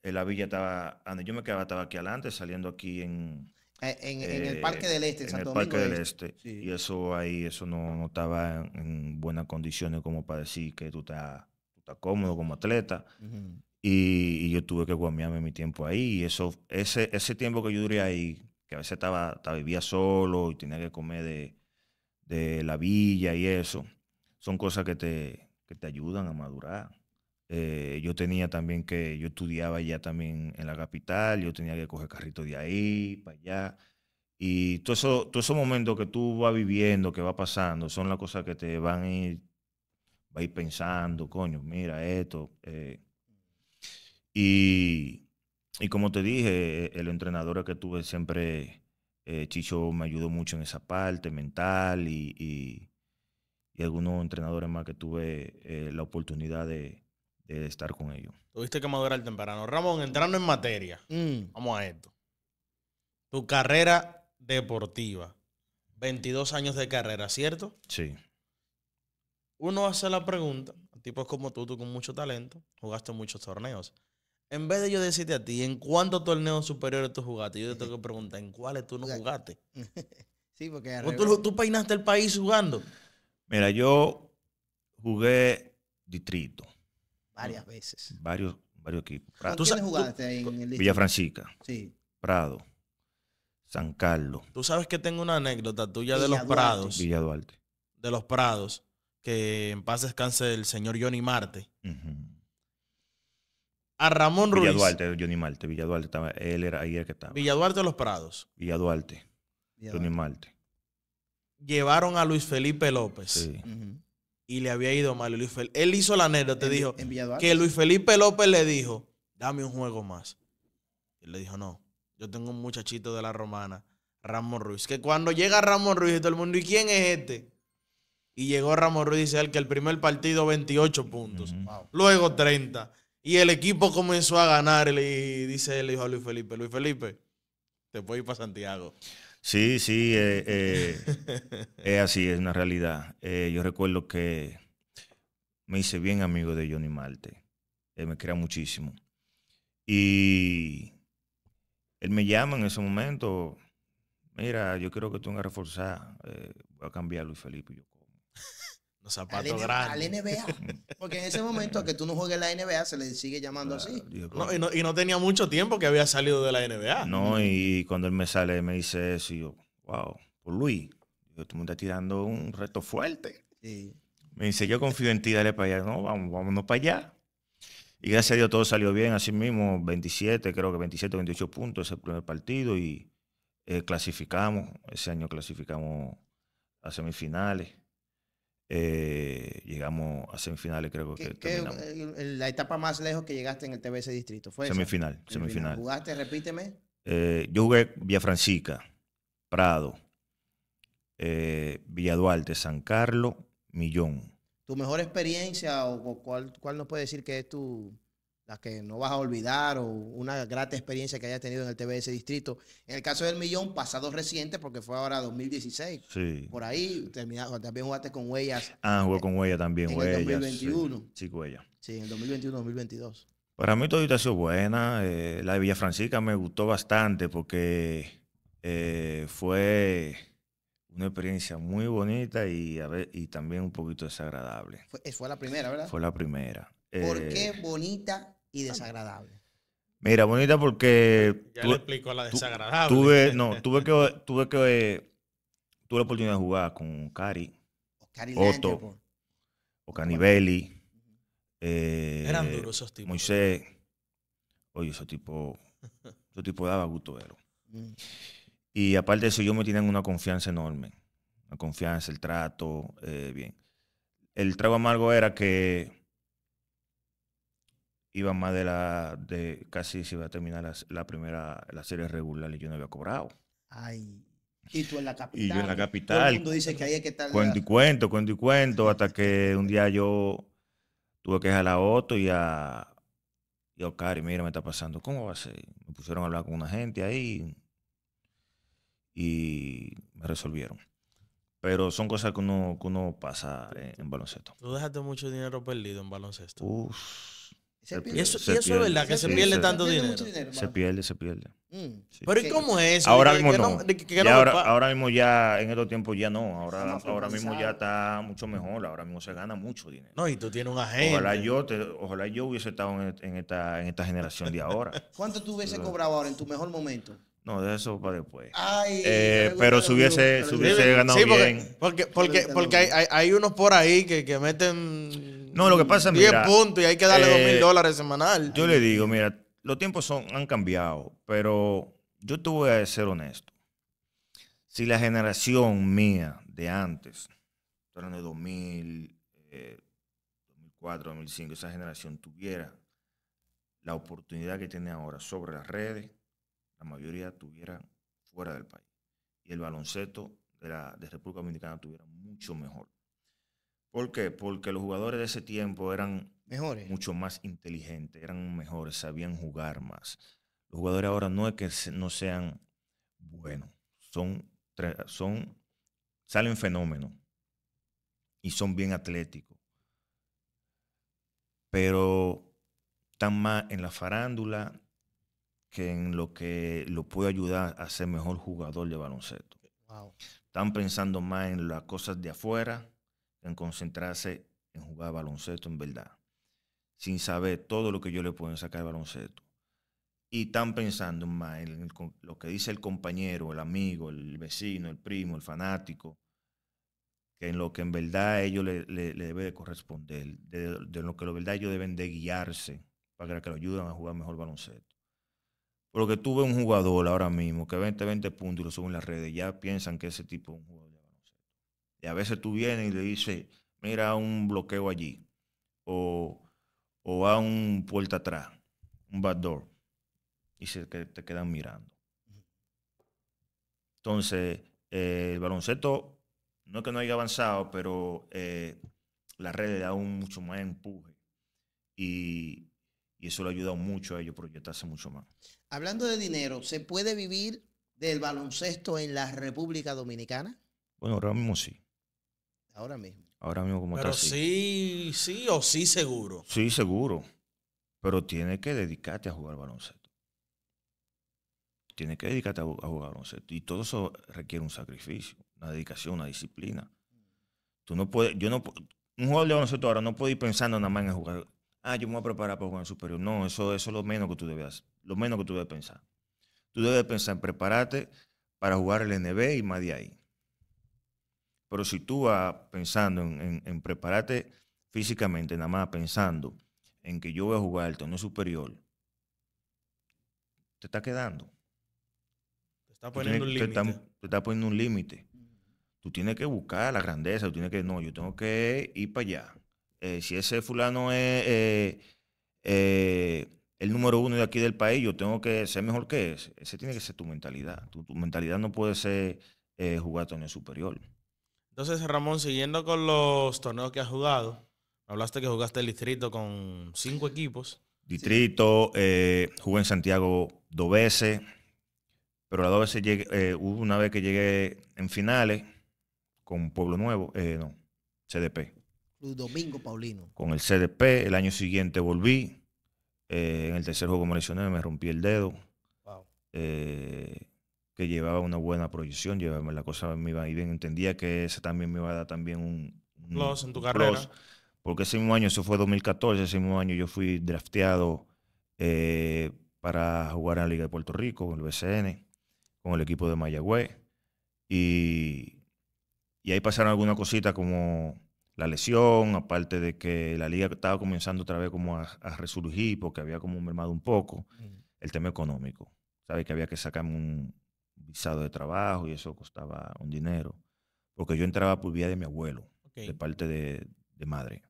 La villa estaba, donde yo me quedaba, estaba aquí adelante, saliendo aquí en el Parque del Este, en Santo el Parque Domingo del Este. Este. Sí. Y eso ahí, eso no estaba en buenas condiciones como para decir que tú estás cómodo como atleta. Y yo tuve que guamearme mi tiempo ahí. Y ese tiempo que yo duré ahí, que a veces vivía solo y tenía que comer de la villa y eso, son cosas que te ayudan a madurar. Yo tenía también yo estudiaba allá también en la capital, yo tenía que coger carrito de ahí para allá. Y todos esos momentos que tú vas viviendo, que va pasando, son las cosas que te va a ir pensando, coño, mira esto. Y como te dije, el entrenador que tuve siempre, Chicho, me ayudó mucho en esa parte mental y algunos entrenadores más que tuve la oportunidad de estar con ellos. Tuviste que madurar temprano. Ramón, entrando en materia, vamos a esto. Tu carrera deportiva, 22 años de carrera, ¿cierto? Sí. Uno hace la pregunta, tipos como tú con mucho talento, jugaste muchos torneos. En vez de yo decirte a ti, ¿en cuántos torneos superiores tú jugaste? Yo te tengo que preguntar, ¿en cuáles tú no jugaste? Sí, porque ¿Tú peinaste el país jugando? Mira, yo jugué distrito. Varias veces. Varios equipos. ¿Con quiénes jugaste en el distrito? Villa Francisca. Sí. Prado. San Carlos. Tú sabes que tengo una anécdota tuya Villa de los Duarte. Prados. Villa Duarte. De los Prados. Que en paz descanse el señor Johnny Marte. A Ramón Ruiz. Villa Duarte, Johnny Marte. Villa Duarte estaba. Él era ahí el que estaba. Villa Duarte de los Prados. Villa Duarte. Johnny Marte. Llevaron a Luis Felipe López. Sí. Y le había ido mal. Él hizo la anécdota, te dijo Duarte, que Luis Felipe López le dijo, dame un juego más. Y él le dijo, no, yo tengo un muchachito de la Romana, Ramón Ruiz. Que cuando llega Ramón Ruiz, todo el mundo, ¿y quién es este? Y llegó Ramón Ruiz, dice él que el primer partido 28 puntos. Wow. Luego 30. Y el equipo comenzó a ganar. Y dice él, dijo a Luis Felipe, te puedes ir para Santiago. Sí, sí, es así, es una realidad. Yo recuerdo que me hice bien amigo de Johnny Marte. Me quería muchísimo. Y él me llama en ese momento. Mira, yo quiero que tú vengas a reforzar. Voy a cambiar a Luis Felipe. Y yo, ¿cómo? Los Al, zapatos N- al grandes. NBA. Porque en ese momento, a que tú no juegues la NBA, se le sigue llamando Claro, así. dije, No, coño. y no tenía mucho tiempo que había salido de la NBA. No, y cuando él me sale, me dice eso. Y yo, wow, por Luis. Yo, tú me estás tirando un reto fuerte. Sí. Me dice, yo confío en ti, dale para allá. No, vámonos para allá. Y gracias a Dios todo salió bien, así mismo, 27, creo que 27, 28 puntos ese primer partido y clasificamos, ese año clasificamos a semifinales, llegamos a semifinales, creo que terminamos. La etapa más lejos que llegaste en el TBS Distrito fue esa? Semifinal. ¿Jugaste? Repíteme. Yo jugué Villafranca, Prado, Villa Duarte, San Carlos, Millón. ¿Tu mejor experiencia o cuál nos puede decir que es la que no vas a olvidar o una grata experiencia que hayas tenido en el TBS Distrito? En el caso del Millón, pasado reciente, porque fue ahora 2016. Sí. Por ahí también jugaste con Huellas. Jugué con Huella también, en Huellas. el 2021. Sí, Huella. Sí, en el 2021-2022. Para mí todita ha sido buena. La de Villafranca me gustó bastante porque fue una experiencia muy bonita y también un poquito desagradable. Fue la primera, ¿verdad? Fue la primera. ¿Por qué bonita y desagradable? Mira, bonita porque Ya le explico la desagradable. tuve la oportunidad de jugar con Cari, Oscar y Otto, Lente, Ocanibelli, Eran duros esos tipos. Moisés. Oye, esos tipos daba gusto verlo. Mm. Y aparte de eso, yo me tienen una confianza enorme. La confianza, el trato, bien. El trago amargo era que iba más de casi se iba a terminar la serie regular y yo no había cobrado. Ay. Y tú en la capital. Y yo en la Todo capital. el mundo dice que ahí hay que estar. Cuento y cuento, hasta que un día yo tuve que dejar a Otto y a Cari, mira, me está pasando. ¿Cómo va a ser? Me pusieron a hablar con una gente ahí y me resolvieron. Pero son cosas que uno pasa en baloncesto. Tú dejaste mucho dinero perdido en baloncesto. Uf. Y eso es verdad, que se pierde tanto dinero. Se pierde. Mm. Sí. Pero ¿y cómo es eso? Ahora Que- mismo que no. que Ya no me pa- ahora mismo ya, en estos tiempos ya no. Ahora Estamos mismo ya formalizados. está mucho mejor. Ahora mismo se gana mucho dinero. No, y tú tienes un agente. Ojalá yo hubiese estado en esta generación de ahora. ¿Cuánto tú hubiese cobrado ahora en tu mejor momento? No, de eso para después. Ay, Pero si hubiese ganado Sí, bien. porque hay unos por ahí que meten No, lo que pasa, 10 mira, puntos y hay que darle $2,000 semanal. Yo le digo, mira, los tiempos han cambiado, pero yo te voy a ser honesto. Si la generación mía de antes, eran de 2000, 2004, 2005, esa generación tuviera la oportunidad que tiene ahora sobre las redes, la mayoría estuviera fuera del país. Y el baloncesto de República Dominicana estuviera mucho mejor. ¿Por qué? Porque los jugadores de ese tiempo eran mejores, mucho más inteligentes, eran mejores, sabían jugar más. Los jugadores ahora no es que no sean buenos, salen fenómenos y son bien atléticos. Pero están más en la farándula que en lo que lo puede ayudar a ser mejor jugador de baloncesto. Wow. Están pensando más en las cosas de afuera, en concentrarse en jugar baloncesto en verdad, sin saber todo lo que yo le puedo sacar al baloncesto. Y están pensando más en lo que dice el compañero, el amigo, el vecino, el primo, el fanático, que en lo que en verdad a ellos le debe de corresponder, de lo que en verdad ellos deben de guiarse para que lo ayuden a jugar mejor baloncesto. Porque tú ves un jugador ahora mismo que 20 puntos y lo suben en las redes, ya piensan que ese tipo es un jugador de baloncesto. Y a veces tú vienes y le dices, mira un bloqueo allí, o va un puerta atrás, un backdoor, y te quedan mirando. Entonces, el baloncesto no es que no haya avanzado, pero las redes le dan mucho más empuje y eso le ha ayudado mucho a ellos a proyectarse mucho más. Hablando de dinero, ¿se puede vivir del baloncesto en la República Dominicana? Bueno, ahora mismo sí. Ahora mismo. Ahora mismo como Pero está así. sí o sí seguro. Sí, seguro. Pero tienes que dedicarte a jugar baloncesto. Tienes que dedicarte a jugar baloncesto. Y todo eso requiere un sacrificio, una dedicación, una disciplina. Tú no puedes, un jugador de baloncesto ahora no puede ir pensando nada más en jugar. Yo me voy a preparar para jugar en superior. No, eso es lo menos que tú debes hacer, lo menos que tú debes pensar. Tú debes pensar en prepararte para jugar el NBA y más de ahí. Pero si tú vas pensando en prepararte físicamente, nada más pensando en que yo voy a jugar el torneo superior, te está quedando. Te está poniendo un límite. Te está poniendo un límite. Tú tienes que buscar la grandeza, yo tengo que ir para allá. Si ese fulano es el número 1 de aquí del país, yo tengo que ser mejor que ese. Ese tiene que ser tu mentalidad. Tu mentalidad no puede ser jugar torneo superior. Entonces, Ramón, siguiendo con los torneos que has jugado, hablaste que jugaste el distrito con 5 equipos. Distrito, jugué en Santiago 2 veces, pero las 2 veces llegué, hubo una vez que llegué en finales con Pueblo Nuevo, no, CDP. Club Domingo Paulino. Con el CDP, el año siguiente volví. En el tercer juego me lesioné, me rompí el dedo. Wow. Que llevaba una buena proyección, la cosa me iba bien. Entendía que ese también me iba a dar también un plus en tu carrera. Porque ese mismo año, eso fue 2014, ese mismo año yo fui drafteado para jugar en la Liga de Puerto Rico, con el BCN, con el equipo de Mayagüez. Y ahí pasaron algunas cositas como la lesión, aparte de que la liga estaba comenzando otra vez como a resurgir porque había como mermado un poco el tema económico. Sabes que había que sacarme un visado de trabajo y eso costaba un dinero. Porque yo entraba por vía de mi abuelo, de parte de madre.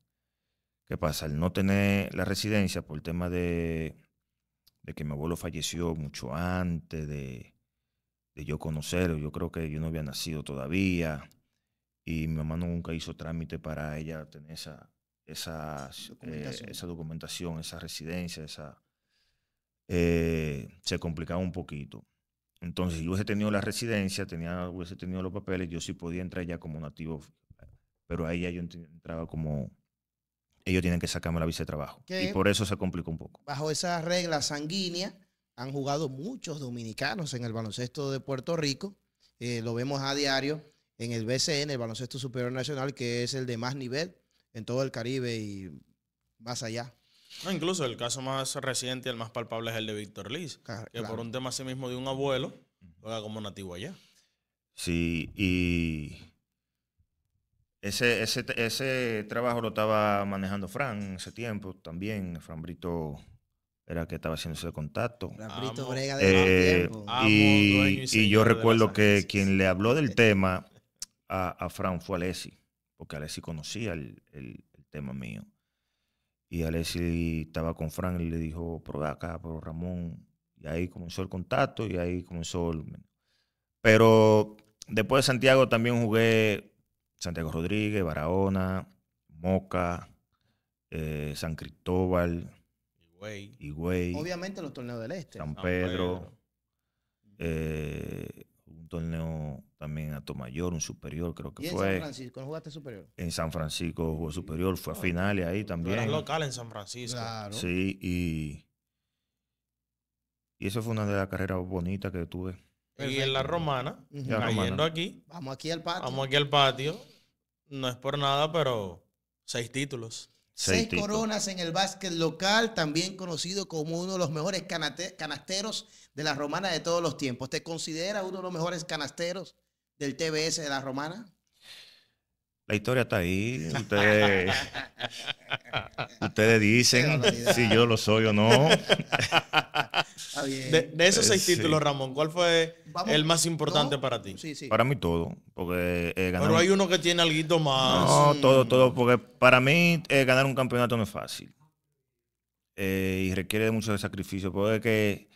¿Qué pasa? Al no tener la residencia por el tema de que mi abuelo falleció mucho antes de yo conocerlo, yo creo que yo no había nacido todavía. Y mi mamá nunca hizo trámite para ella tener esa documentación, esa residencia, se complicaba un poquito. Entonces, si yo hubiese tenido la residencia, hubiese tenido los papeles, yo sí podía entrar ya como nativo, pero ahí ya yo entraba como, ellos tienen que sacarme la visa de trabajo. Y por eso se complicó un poco. Bajo esa regla sanguínea, han jugado muchos dominicanos en el baloncesto de Puerto Rico. Lo vemos a diario en el BCN, el Baloncesto Superior Nacional, que es el de más nivel en todo el Caribe y más allá. No, incluso el caso más reciente y el más palpable es el de Víctor Liz, que por un tema así mismo de un abuelo, juega como nativo allá. Sí, y ese trabajo lo estaba manejando Fran en ese tiempo también. Fran Brito era que estaba haciendo ese contacto. Fran Brito brega de tiempo. Y yo recuerdo que quien le habló del tema a Fran fue Alessi, porque Alessi conocía el tema mío. Y Alessi estaba con Fran y le dijo, pero acá, pero Ramón. Y ahí comenzó el contacto y ahí comenzó Pero después de Santiago también jugué Santiago Rodríguez, Barahona, Moca, San Cristóbal, Higüey. Obviamente los torneos del Este. San Pedro. Un torneo también a Tomayor, un superior, creo que fue. ¿Y en San Francisco no jugaste superior? En San Francisco jugó superior, fue a finales ahí también. Era local en San Francisco. Claro. Sí, y eso fue una de las carreras bonitas que tuve. Y en la Romana, cayendo aquí. Vamos aquí al patio. Vamos aquí al patio. No es por nada, pero 6 títulos. 6 coronas en el básquet local, también conocido como uno de los mejores canasteros de la Romana de todos los tiempos. ¿Te considera uno de los mejores canasteros del TBS de la Romana? La historia está ahí. Ustedes dicen si yo lo soy o no. De esos 6 títulos, Ramón, ¿cuál fue el más importante para ti? Sí. Para mí todo. Porque, pero hay uno que tiene algo más. No, todo. Porque para mí ganar un campeonato no es fácil. Y requiere de mucho sacrificio. Porque es que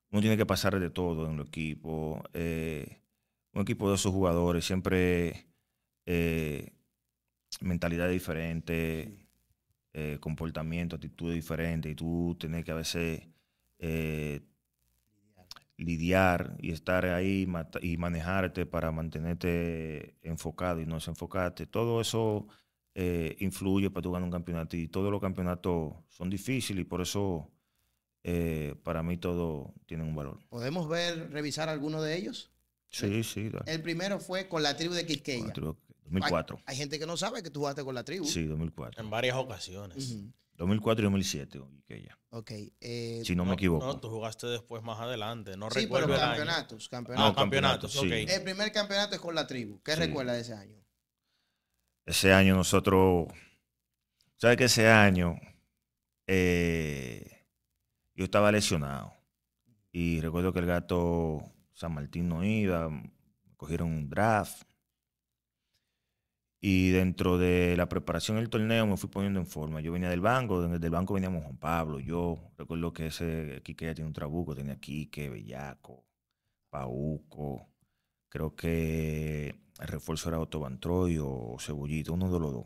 uno tiene que pasar de todo en el equipo. Un equipo de esos jugadores siempre mentalidad diferente, comportamiento, actitudes diferentes. Y tú tienes que a veces lidiar y estar ahí y manejarte para mantenerte enfocado y no desenfocarte, todo eso influye para tú ganar un campeonato. Y todos los campeonatos son difíciles y por eso para mí todo tiene un valor. ¿Podemos revisar alguno de ellos? Sí, sí. El primero fue con la tribu de Quisqueya. 2004. Hay gente que no sabe que tú jugaste con la tribu. Sí, 2004. En varias ocasiones. 2004 y 2007. Quisqueya. Ok. Si no me equivoco. No, tú jugaste después más adelante. No Sí, recuerdo pero el año. campeonatos. No, campeonatos, sí. ok. El primer campeonato es con la tribu. ¿Qué Sí. recuerda de ese año? Ese año nosotros, ¿sabes que ese año yo estaba lesionado? Y recuerdo que el Gato San Martín no iba, me cogieron un draft. Y dentro de la preparación del torneo me fui poniendo en forma. Yo venía del banco, desde el banco veníamos Juan Pablo. Yo recuerdo que ese Quique ya tiene un trabuco, tenía Quique, Bellaco, Pauco. Creo que el refuerzo era Otto Bantroy o Cebollito, uno de los dos.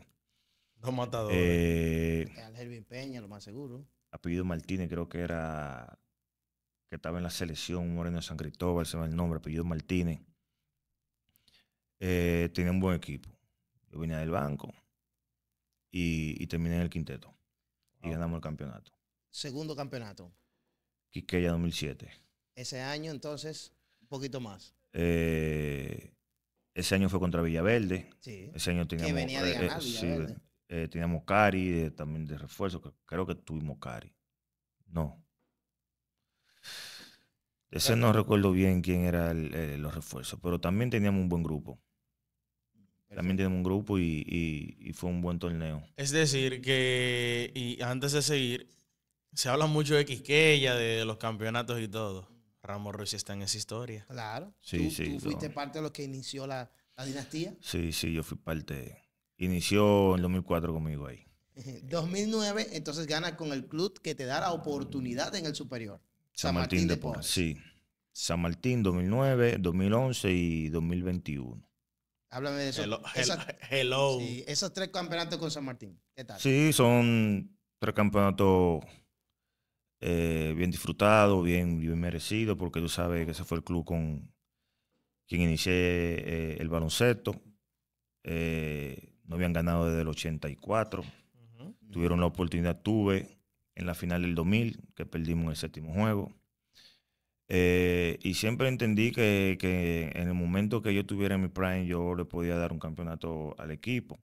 Dos matadores. Al Hervin Peña, lo más seguro. Apellido Martínez, creo que era, que estaba en la selección, Moreno de San Cristóbal, se me va el nombre, apellido Martínez. Tenía un buen equipo. Yo venía del banco y terminé en el quinteto. Y ganamos el campeonato. Segundo campeonato. Quisqueya 2007. Ese año, entonces, un poquito más. Ese año fue contra Villaverde. Sí. Ese año teníamos, Que venía de ganar Villaverde. Sí, teníamos Cari también de refuerzo. Creo que tuvimos Cari. No. Ese no recuerdo bien quién era los refuerzos, pero también teníamos un buen grupo. También tenemos un grupo y fue un buen torneo. Es decir, que y antes de seguir, se habla mucho de Quisqueya, de los campeonatos y todo. Ramos Ruiz está en esa historia. Claro. Sí, ¿Tú fuiste parte de los que inició la dinastía? Sí, yo fui parte. Inició en 2004 conmigo ahí. 2009, entonces gana con el club que te da la oportunidad en el superior. San Martín de Porres. Sí. San Martín 2009, 2011 y 2021. Háblame de eso. Hello. Sí, esos 3 campeonatos con San Martín. ¿Qué tal? Sí, son 3 campeonatos bien disfrutados, bien merecidos, porque tú sabes que ese fue el club con quien inicié el baloncesto. No habían ganado desde el 84. Tuvieron la oportunidad, tuve en la final del 2000, que perdimos en el 7º juego. Y siempre entendí que en el momento que yo estuviera en mi prime, yo le podía dar un campeonato al equipo.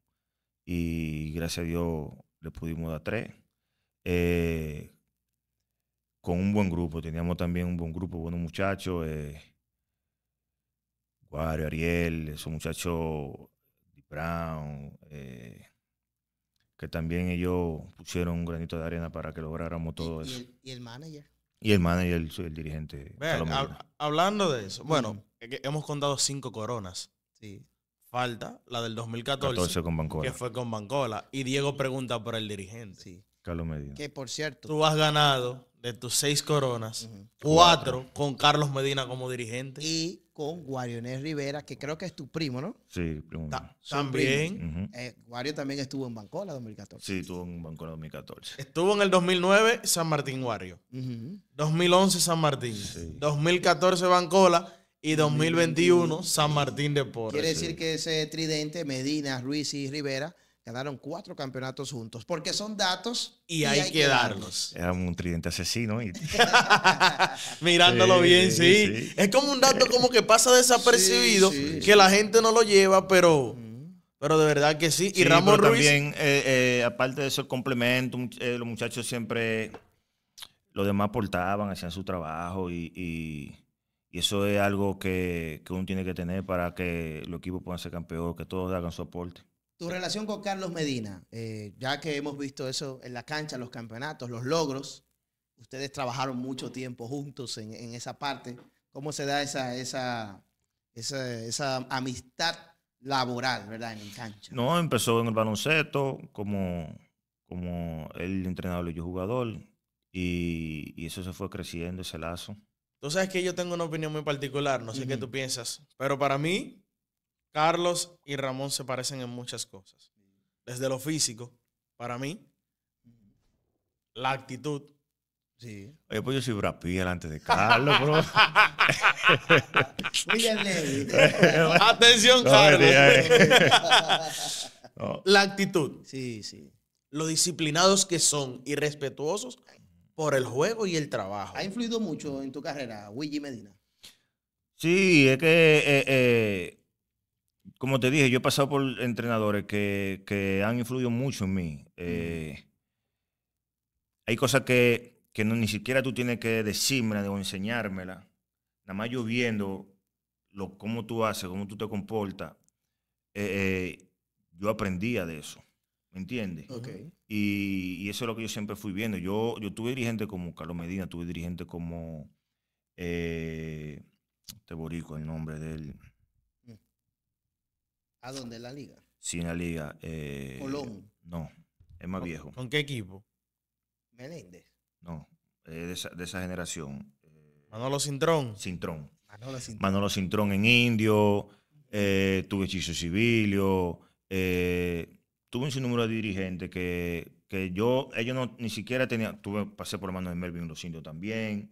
Y gracias a Dios le pudimos dar 3. Con un buen grupo. Teníamos también un buen grupo, buenos muchachos. Guario, Ariel, esos muchachos, Brown, que también ellos pusieron un granito de arena para que lográramos todo eso. ¿Y el manager? Y el manager, el dirigente. Vean, hablando de eso, bueno, hemos contado 5 coronas. Sí. Falta la del 2014, con Bancola. que fue con Bancola. Y Diego pregunta por el dirigente. Sí. Carlos Medina. Que por cierto. Tú has ganado de tus 6 coronas, 4 con Carlos Medina como dirigente. Y con Guarionés Rivera, que creo que es tu primo, ¿no? Sí, primo. También. Guario también estuvo en Bancola 2014. Sí, estuvo en Bancola 2014. Estuvo en el 2009 San Martín Wario. 2011 San Martín. Sí. 2014 Bancola. Y 2021 San Martín de Porres. Quiere decir que ese tridente, Medina, Ruiz y Rivera, ganaron 4 campeonatos juntos. Porque son datos y hay que darlos. Era un tridente asesino. Mirándolo bien, sí. Es como un dato como que pasa desapercibido, que la gente no lo lleva, pero de verdad que sí. Y Ramos Ruiz también, aparte de eso, el complemento, los muchachos siempre, los demás aportaban, hacían su trabajo y eso es algo que uno tiene que tener para que los equipos puedan ser campeones, que todos hagan su aporte. Tu relación con Carlos Medina, ya que hemos visto eso en la cancha, los campeonatos, los logros, ustedes trabajaron mucho tiempo juntos en esa parte. ¿Cómo se da esa amistad laboral, verdad, en cancha? No, empezó en el baloncesto como él entrenador y yo jugador, y eso se fue creciendo, ese lazo. Tú sabes que yo tengo una opinión muy particular, no sé qué tú piensas, pero para mí, Carlos y Ramón se parecen en muchas cosas. Desde lo físico, para mí, la actitud, Sí. Oye, pues yo soy Brad Pitt delante de Carlos, bro. William Levy. Atención, No, Carlos. No. La actitud. Sí, sí. Lo disciplinados que son y respetuosos por el juego y el trabajo. ¿Ha influido mucho en tu carrera, Willy Medina? Sí, es que, como te dije, yo he pasado por entrenadores que han influido mucho en mí. Hay cosas que ni siquiera tú tienes que decírmela o enseñármela. Nada más yo viendo cómo tú haces, cómo tú te comportas, yo aprendía de eso. ¿Me entiendes? Okay. Y eso es lo que yo siempre fui viendo. Yo tuve dirigentes como Carlos Medina, tuve dirigentes como Borico, el nombre de él. ¿A dónde? ¿En la liga? Sí, en la liga. Colón. No, es más viejo. ¿Con qué equipo? Meléndez. No, de esa generación. Manolo Cintrón. Cintrón. Manolo Cintrón. Manolo Cintrón en Indio, tuve Chiso Civilio, tuve un sinnúmero de dirigentes que ellos ni siquiera tenían, pasé por la mano de Melvin en los Indios también,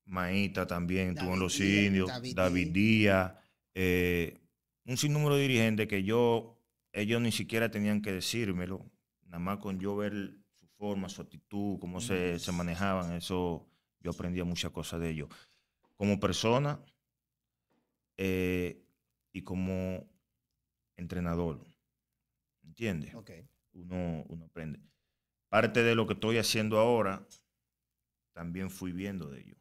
Maíta también tuvo en los Indios, David Díaz, un sinnúmero de dirigentes que ellos ni siquiera tenían que decírmelo, nada más con yo ver su forma, su actitud, cómo se manejaban, eso yo aprendía muchas cosas de ellos. Como persona y como entrenador, ¿entiendes? Okay. Uno aprende. Parte de lo que estoy haciendo ahora, también fui viendo de ellos.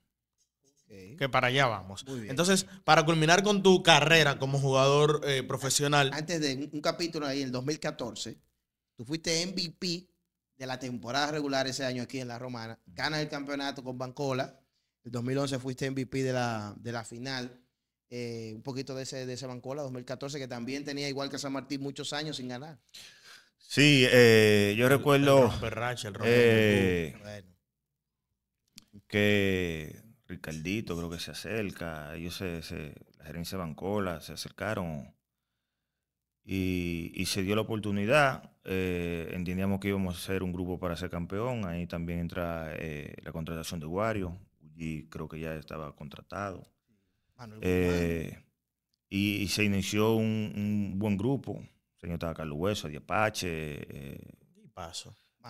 Okay. Que para allá vamos. Muy bien. Entonces, para culminar con tu carrera como jugador profesional. Antes de un capítulo ahí, en el 2014, tú fuiste MVP de la temporada regular ese año aquí en La Romana. Ganas el campeonato con Bancola. El 2011 fuiste MVP de la final. Un poquito de ese Bancola 2014, que también tenía, igual que San Martín, muchos años sin ganar. Sí, yo recuerdo Bueno. que Ricardito creo que se acerca, ellos la gerencia de Bancola se acercaron y se dio la oportunidad. Entendíamos que íbamos a ser un grupo para ser campeón. Ahí también entra la contratación de Wario, y creo que ya estaba contratado. Y se inició un buen grupo. El señor estaba Carlos Hueso, Diapache,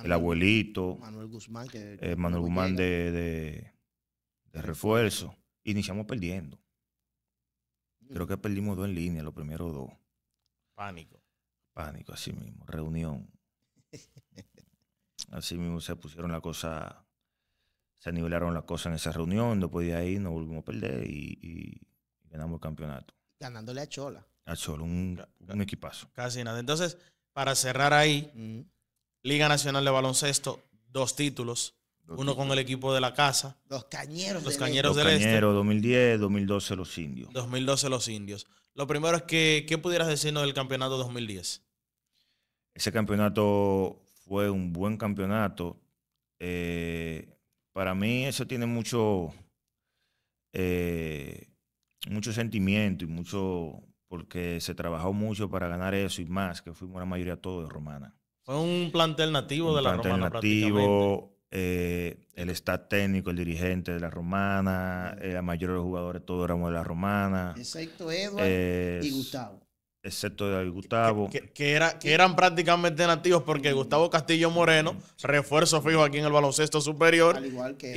el abuelito, Manuel Guzmán, Manuel Guzmán de refuerzo. Iniciamos perdiendo. Creo que perdimos 2 en línea, los primeros 2. Pánico, así mismo. Reunión. Así mismo se pusieron las cosas, se nivelaron las cosas en esa reunión. Después de ahí nos volvimos a perder y ganamos el campeonato. Ganándole a Chola. A Chola, un equipazo. Casi nada. Entonces, para cerrar ahí, Liga Nacional de Baloncesto, 2 títulos. Uno con el equipo de la casa. Los Cañeros del Este. 2010, 2012 los Indios. 2012 los Indios. Lo primero es que, ¿qué pudieras decirnos del campeonato 2010? Ese campeonato fue un buen campeonato. Para mí eso tiene mucho sentimiento y mucho, porque se trabajó mucho para ganar eso y más, que fuimos la mayoría todos de Romana. Fue un plantel nativo de la Romana prácticamente. El staff técnico, el dirigente de la Romana, la mayoría de los jugadores todos éramos de la Romana. Excepto Edward y Gustavo. Excepto Edward y Gustavo. Que eran prácticamente nativos, porque Gustavo Castillo Moreno, refuerzo fijo aquí en el baloncesto superior, al igual que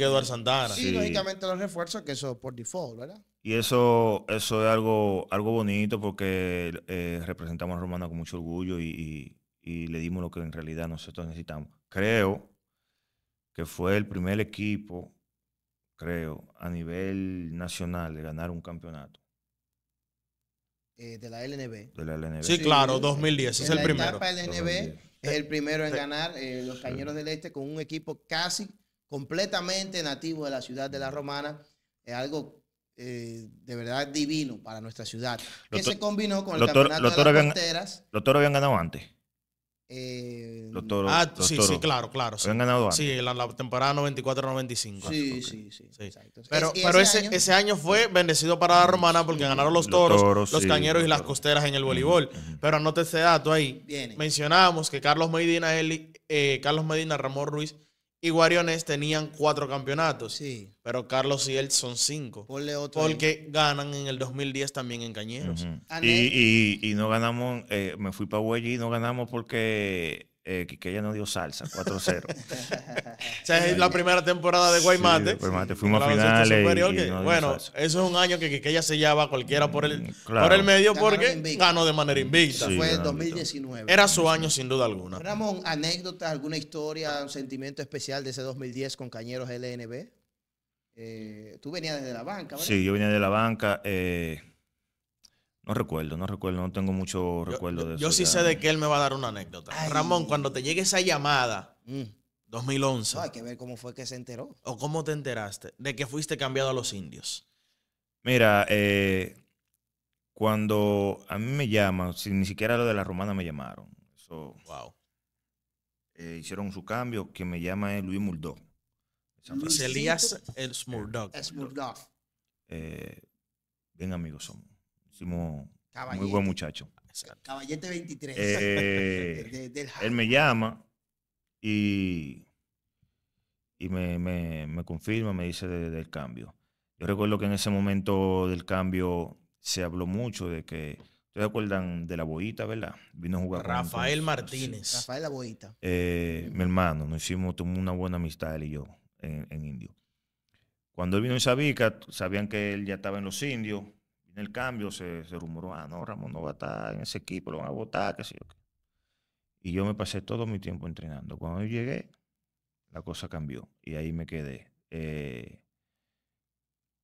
Eduard Santana. Sí, lógicamente los refuerzos, que eso por default, ¿verdad? Y eso es algo bonito, porque representamos a Romana con mucho orgullo y le dimos lo que en realidad nosotros necesitamos. Creo que fue el primer equipo, a nivel nacional de ganar un campeonato. De la LNB. De la LNB. Sí, claro, 2010, es el primero. La etapa LNB es el primero en ganar los Cañeros del Este con un equipo casi completamente nativo de la ciudad de La Romana. Es algo de verdad divino para nuestra ciudad. Que se combinó con el campeonato de las Fronteras. ¿Los Toros habían ganado antes? Los Toros, claro. Habían ganado antes. Sí, la temporada 94-95. Sí. Exacto. Pero ese año fue bendecido para la Romana, porque ganaron los Toros, los Cañeros y las Costeras en el voleibol. Pero anote ese dato ahí. Viene. Mencionamos que Carlos Medina, Ramón Ruiz y Guariones tenían 4 campeonatos. Sí. Pero Carlos y él son 5. Ponle otro. Porque ganan en el 2010 también en Cañeros. Y no ganamos, me fui para Huella y no ganamos porque que ella no dio salsa, 4-0. O sea, es la primera temporada de Guaymate. Sí, fuimos a finales. Bueno, eso es un año que ella sellaba a cualquiera por el medio Ganaron porque invicto. ganó de manera invicta. Eso fue en ganaron 2019. Era su año sin duda alguna. Ramón, anécdotas, alguna historia, un sentimiento especial de ese 2010 con Cañeros LNB. Tú venías desde la banca, ¿verdad? Sí, yo venía de la banca. No recuerdo, no tengo mucho recuerdo de eso. Yo sí sé de que él me va a dar una anécdota. Ay. Ramón, cuando te llegue esa llamada, 2011, No, hay que ver cómo fue que se enteró. o cómo te enteraste de que fuiste cambiado a los Indios. Mira, cuando a mí me llaman, ni siquiera lo de la Romana me llamaron. Eso, Wow. hicieron su cambio. Quien me llama es Luis Murdoch. Luisito. Elías el Smurdog. Smurdoff. Bien amigos somos. Hicimos Caballete. muy buen muchacho. Caballete 23. Del Él me llama y me confirma, me dice del cambio. Yo recuerdo que en ese momento del cambio se habló mucho de que, ¿ustedes acuerdan de la Boita, verdad? Vino a jugar con Rafael nosotros. Martínez. Rafael La Boita. Mi hermano, tuvimos una buena amistad él y yo en Indio. Cuando él vino en Sabica, sabían que él ya estaba en los Indios. En el cambio se rumoró, no, Ramón no va a estar en ese equipo, lo van a votar, qué sé yo qué. Y yo me pasé todo mi tiempo entrenando. Cuando yo llegué, la cosa cambió y ahí me quedé.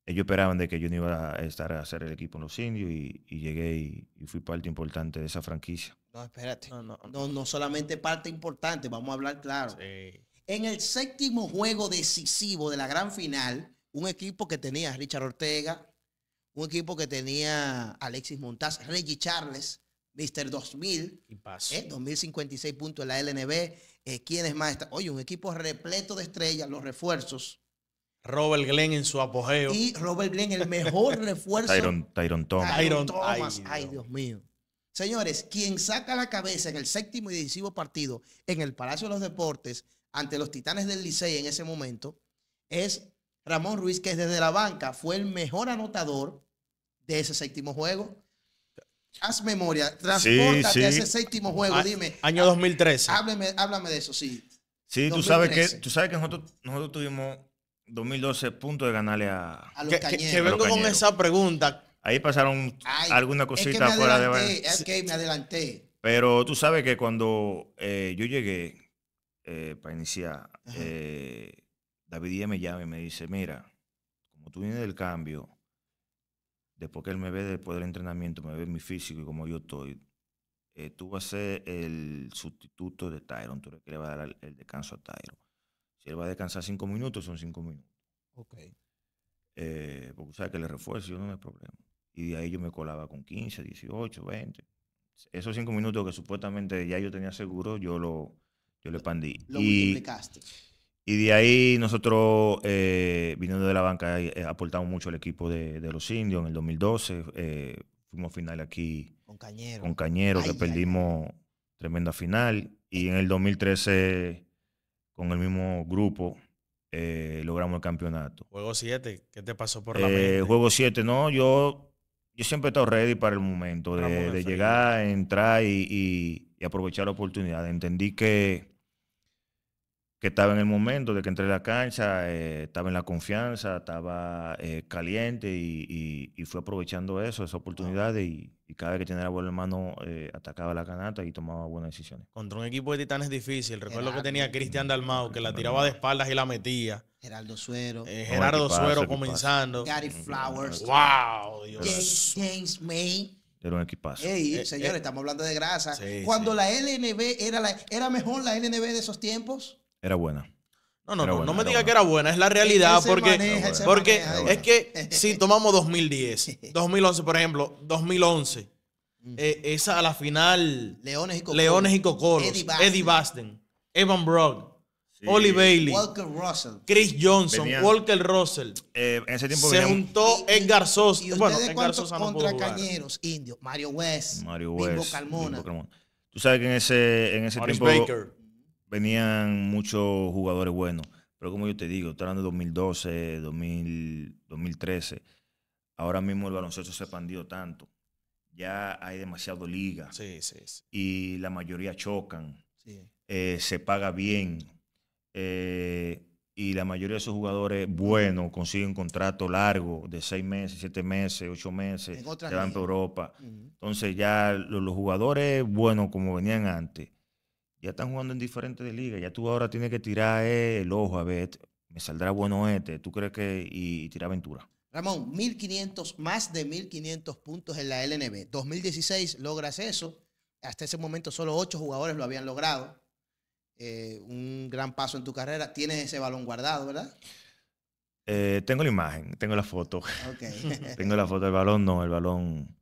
Ellos esperaban de que yo no iba a estar a hacer el equipo en los Indios y llegué y fui parte importante de esa franquicia. No, espérate. No. No solamente parte importante, vamos a hablar claro. Sí. En el séptimo juego decisivo de la gran final, un equipo que tenía a Richard Ortega, un equipo que tenía a Alexis Montaz, Reggie Charles, Mr. 2000, Y paso. 2056 puntos en la LNB. ¿Quiénes más están? Oye, un equipo repleto de estrellas, los refuerzos. Robert Glenn en su apogeo. Y Robert Glenn, el mejor refuerzo. Tyron Thomas. Tyron Tyron, Thomas. Ay, Dios mío. Señores, quien saca la cabeza en el séptimo y decisivo partido en el Palacio de los Deportes ante los Titanes del Licey en ese momento es Ramón Ruiz, que desde la banca fue el mejor anotador de ese séptimo juego. Haz memoria, transpórtate a ese séptimo juego, dime. Año 2013. Háblame de eso, sí. Sí, 2013. tú sabes que nosotros tuvimos 2012 puntos de ganarle a A los Que Cañeros. vengo con Cañeros. esa pregunta. Ahí pasaron Ay, alguna es que cosita me fuera de adelanté, es que me adelanté. Pero tú sabes que cuando yo llegué para iniciar, David Díaz me llama y me dice, mira, como tú vienes del cambio, después que él me ve después del entrenamiento, me ve mi físico y como yo estoy, tú vas a ser el sustituto de Tyron, tú eres que le vas a dar el descanso a Tyron. Si él va a descansar 5 minutos, son 5 minutos. Okay. Porque sabes que le refuerzo, yo no hay problema. Y de ahí yo me colaba con 15, 18, 20. Esos 5 minutos que supuestamente ya yo tenía seguro, yo le expandí. Lo multiplicaste. Y de ahí nosotros, viniendo de la banca, aportamos mucho al equipo de los Indios. En el 2012 fuimos a final aquí Con Cañero. con Cañero, que perdimos tremenda final. Y en el 2013, con el mismo grupo, logramos el campeonato. Juego 7, ¿qué te pasó por la mente? Juego 7, no, yo siempre he estado ready para el momento de llegar, entrar y aprovechar la oportunidad. Entendí que estaba en el momento de que entré a la cancha, estaba en la confianza, estaba caliente y fui aprovechando esa oportunidad y cada vez que tenía la bola en mano atacaba la canasta y tomaba buenas decisiones. Contra un equipo de Titanes difícil. Recuerdo Gerardo. que tenía a Cristian Dalmau, que la tiraba de espaldas y la metía. Gerardo Suero. Gerardo equipazo, Suero equipazo. comenzando. Gary Flowers. ¡Wow! Dios. James May. Era un equipazo. Ey, señores, estamos hablando de grasa. Sí, Cuando sí. la LNB era mejor la LNB de esos tiempos. Era buena. No Era buena, me era diga buena. que era buena, es la realidad. Él se Porque maneja, él se porque maneja. es que si tomamos 2010, 2011, por ejemplo, 2011, esa a la final, Leones y Cocolos, Eddie Basten, Evan Brogg, Sí. Oli Bailey, Walker Russell. Chris Johnson, Venían- Walker Russell. En ese tiempo Se veníamos- juntó Edgar Sosa. ¿Y Bueno, ustedes Edgar cuántos Sosa no pudo contra jugar. Cañeros? Indios. Mario West. Mario Bimbo West, Carmona. Bimbo Carmona. Tú sabes que en ese Maurice tiempo Baker. venían muchos jugadores buenos. Pero como yo te digo, estoy hablando de 2012, 2013. Ahora mismo el baloncesto se expandió tanto. Ya hay demasiado liga. Sí, sí, sí. Y la mayoría chocan. Sí. Se paga bien. Y la mayoría de esos jugadores buenos consiguen contrato largo de 6 meses, 7 meses, 8 meses. En otras Se van ligas. para Europa. Ujú. Entonces ya los jugadores buenos como venían antes, ya están jugando en diferentes ligas. Ya tú ahora tienes que tirar el ojo a ver, me saldrá bueno este. ¿Tú crees que? Y tirar aventura. Ramón, 1.500, más de 1.500 puntos en la LNB. 2016 logras eso. Hasta ese momento solo 8 jugadores lo habían logrado. Un gran paso en tu carrera. Tienes ese balón guardado, ¿verdad? Tengo la imagen, tengo la foto. Ok. Tengo la foto del balón, no, el balón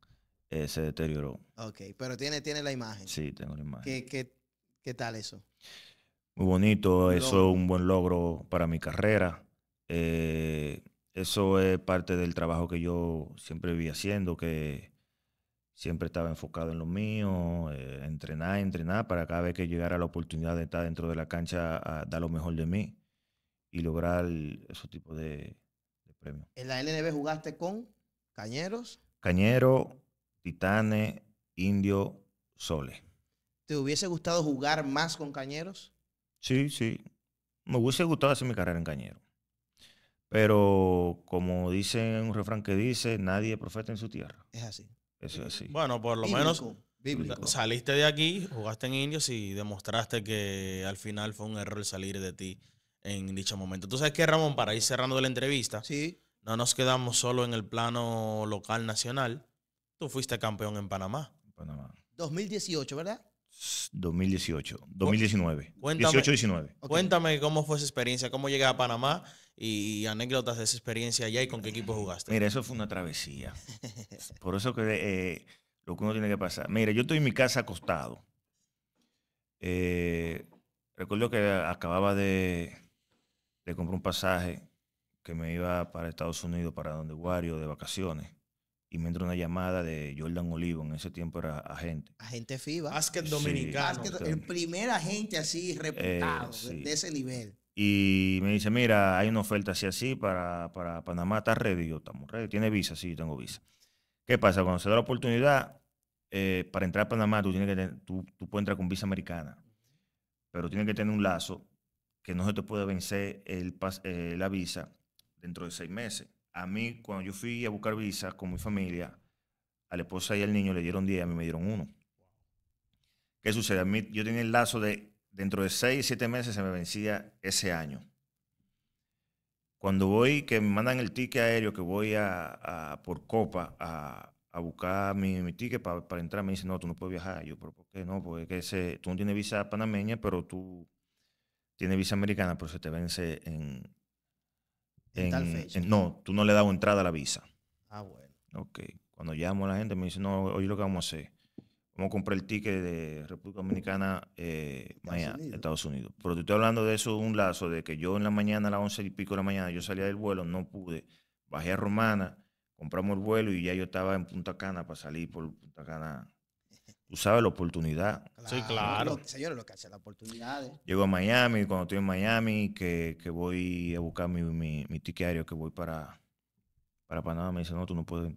se deterioró. Ok, pero tiene la imagen. Sí, tengo la imagen. ¿Qué tal eso? Muy bonito, Un eso logro. es un buen logro para mi carrera. Eso es parte del trabajo que yo siempre vi haciendo, que siempre estaba enfocado en lo mío, entrenar para cada vez que llegara la oportunidad de estar dentro de la cancha a dar lo mejor de mí y lograr esos tipos de premios. En la LNB jugaste con Cañeros. Cañero, Titanes, Indio, Soles. ¿Te hubiese gustado jugar más con Cañeros? Sí, sí. Me hubiese gustado hacer mi carrera en Cañero. Pero como dicen un refrán que dice, nadie es profeta en su tierra. Es así. Eso es así. Bueno, por lo Bíblico, menos bíblico. saliste de aquí, jugaste en Indios y demostraste que al final fue un error salir de ti en dicho momento. Tú sabes que, Ramón, para ir cerrando la entrevista, Sí. no nos quedamos solo en el plano local nacional. Tú fuiste campeón en Panamá. Panamá. 2018, ¿verdad? 2018, 2019. Cuéntame. 18-19. Ok. Cuéntame cómo fue esa experiencia, cómo llegué a Panamá y anécdotas de esa experiencia allá y con qué equipo jugaste. Mira, eso fue una travesía. Por eso que lo que uno tiene que pasar. Mira, yo estoy en mi casa acostado. Recuerdo que acababa de comprar un pasaje que me iba para Estados Unidos, para donde Guario, de vacaciones. Y me entró una llamada de Jordan Olivo, en ese tiempo era agente. Agente FIBA. Básquet Sí. dominicano. Básquet, el primer agente así reputado sí. de ese nivel. Y me dice, mira, hay una oferta así para Panamá, ¿estás ready? Y yo, estamos ready. ¿Tiene visa? Sí, yo tengo visa. ¿Qué pasa? Cuando se da la oportunidad, para entrar a Panamá, tú puedes entrar con visa americana, pero tienes que tener un lazo que no se te puede vencer la visa dentro de 6 meses. A mí, cuando yo fui a buscar visa con mi familia, a la esposa y al niño le dieron 10, a mí me dieron 1. ¿Qué sucede? A mí, yo tenía el lazo de dentro de 6, 7 meses se me vencía ese año. Cuando voy, que me mandan el ticket aéreo, que voy por Copa a buscar mi ticket para entrar, me dicen, no, tú no puedes viajar. Yo, ¿pero por qué no? Porque tú no tienes visa panameña, pero tú tienes visa americana, pero se te vence En tal fecha. no, tú no le das entrada a la visa. Ah, bueno. Ok. Cuando llamo a la gente, me dicen, no, oye, lo que vamos a hacer. Vamos a comprar el ticket de República Dominicana, Miami, Estados Unidos. Pero te estoy hablando de eso, un lazo, de que yo en la mañana, a las 11 y pico de la mañana, yo salía del vuelo, no pude. Bajé a Romana, compramos el vuelo y ya yo estaba en Punta Cana para salir por Punta Cana. Tú sabes la oportunidad. Sí, claro. Señores, lo que hace las oportunidades. Llego a Miami, cuando estoy en Miami, que voy a buscar mi ticket aéreo, que voy para Panamá, me dice, no, tú no puedes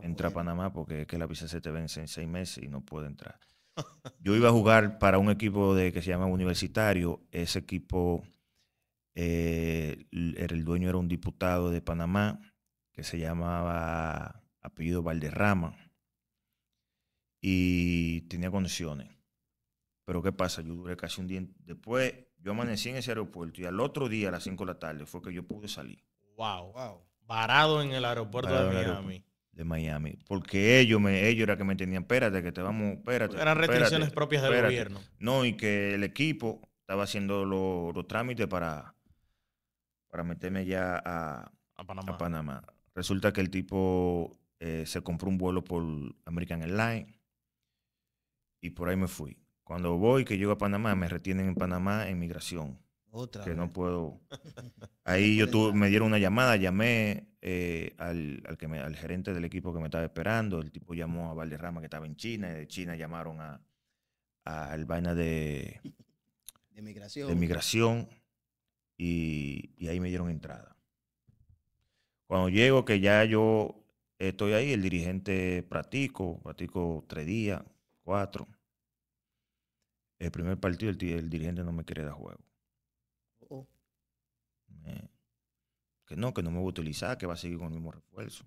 entrar a Panamá porque es que la visa se te vence en 6 meses y no puedes entrar. Yo iba a jugar para un equipo que se llama Universitario. Ese equipo, el dueño era un diputado de Panamá que se llamaba apellido Valderrama y tenía condiciones. Pero ¿qué pasa? Yo duré casi un día. Después yo amanecí en ese aeropuerto y al otro día a las 5 de la tarde fue que yo pude salir. Wow. Varado en el aeropuerto de Miami. Porque ellos era que me tenían, espérate. Eran restricciones propias del gobierno. No, y que el equipo estaba haciendo los trámites para meterme ya a Panamá. Resulta que el tipo se compró un vuelo por American Airlines y por ahí me fui. Cuando voy, que llego a Panamá, me retienen en Panamá en migración. Otra que vez. no puedo. Ahí me dieron una llamada, llamé al gerente del equipo que me estaba esperando. El tipo llamó a Valderrama, que estaba en China, y de China llamaron al vaina de Emigración. migración y ahí me dieron entrada. Cuando llego, que ya yo estoy ahí, el dirigente practico 3 días, 4. El primer partido el dirigente no me quiere dar juego. Oh. Que no me va a utilizar, que va a seguir con el mismo refuerzo.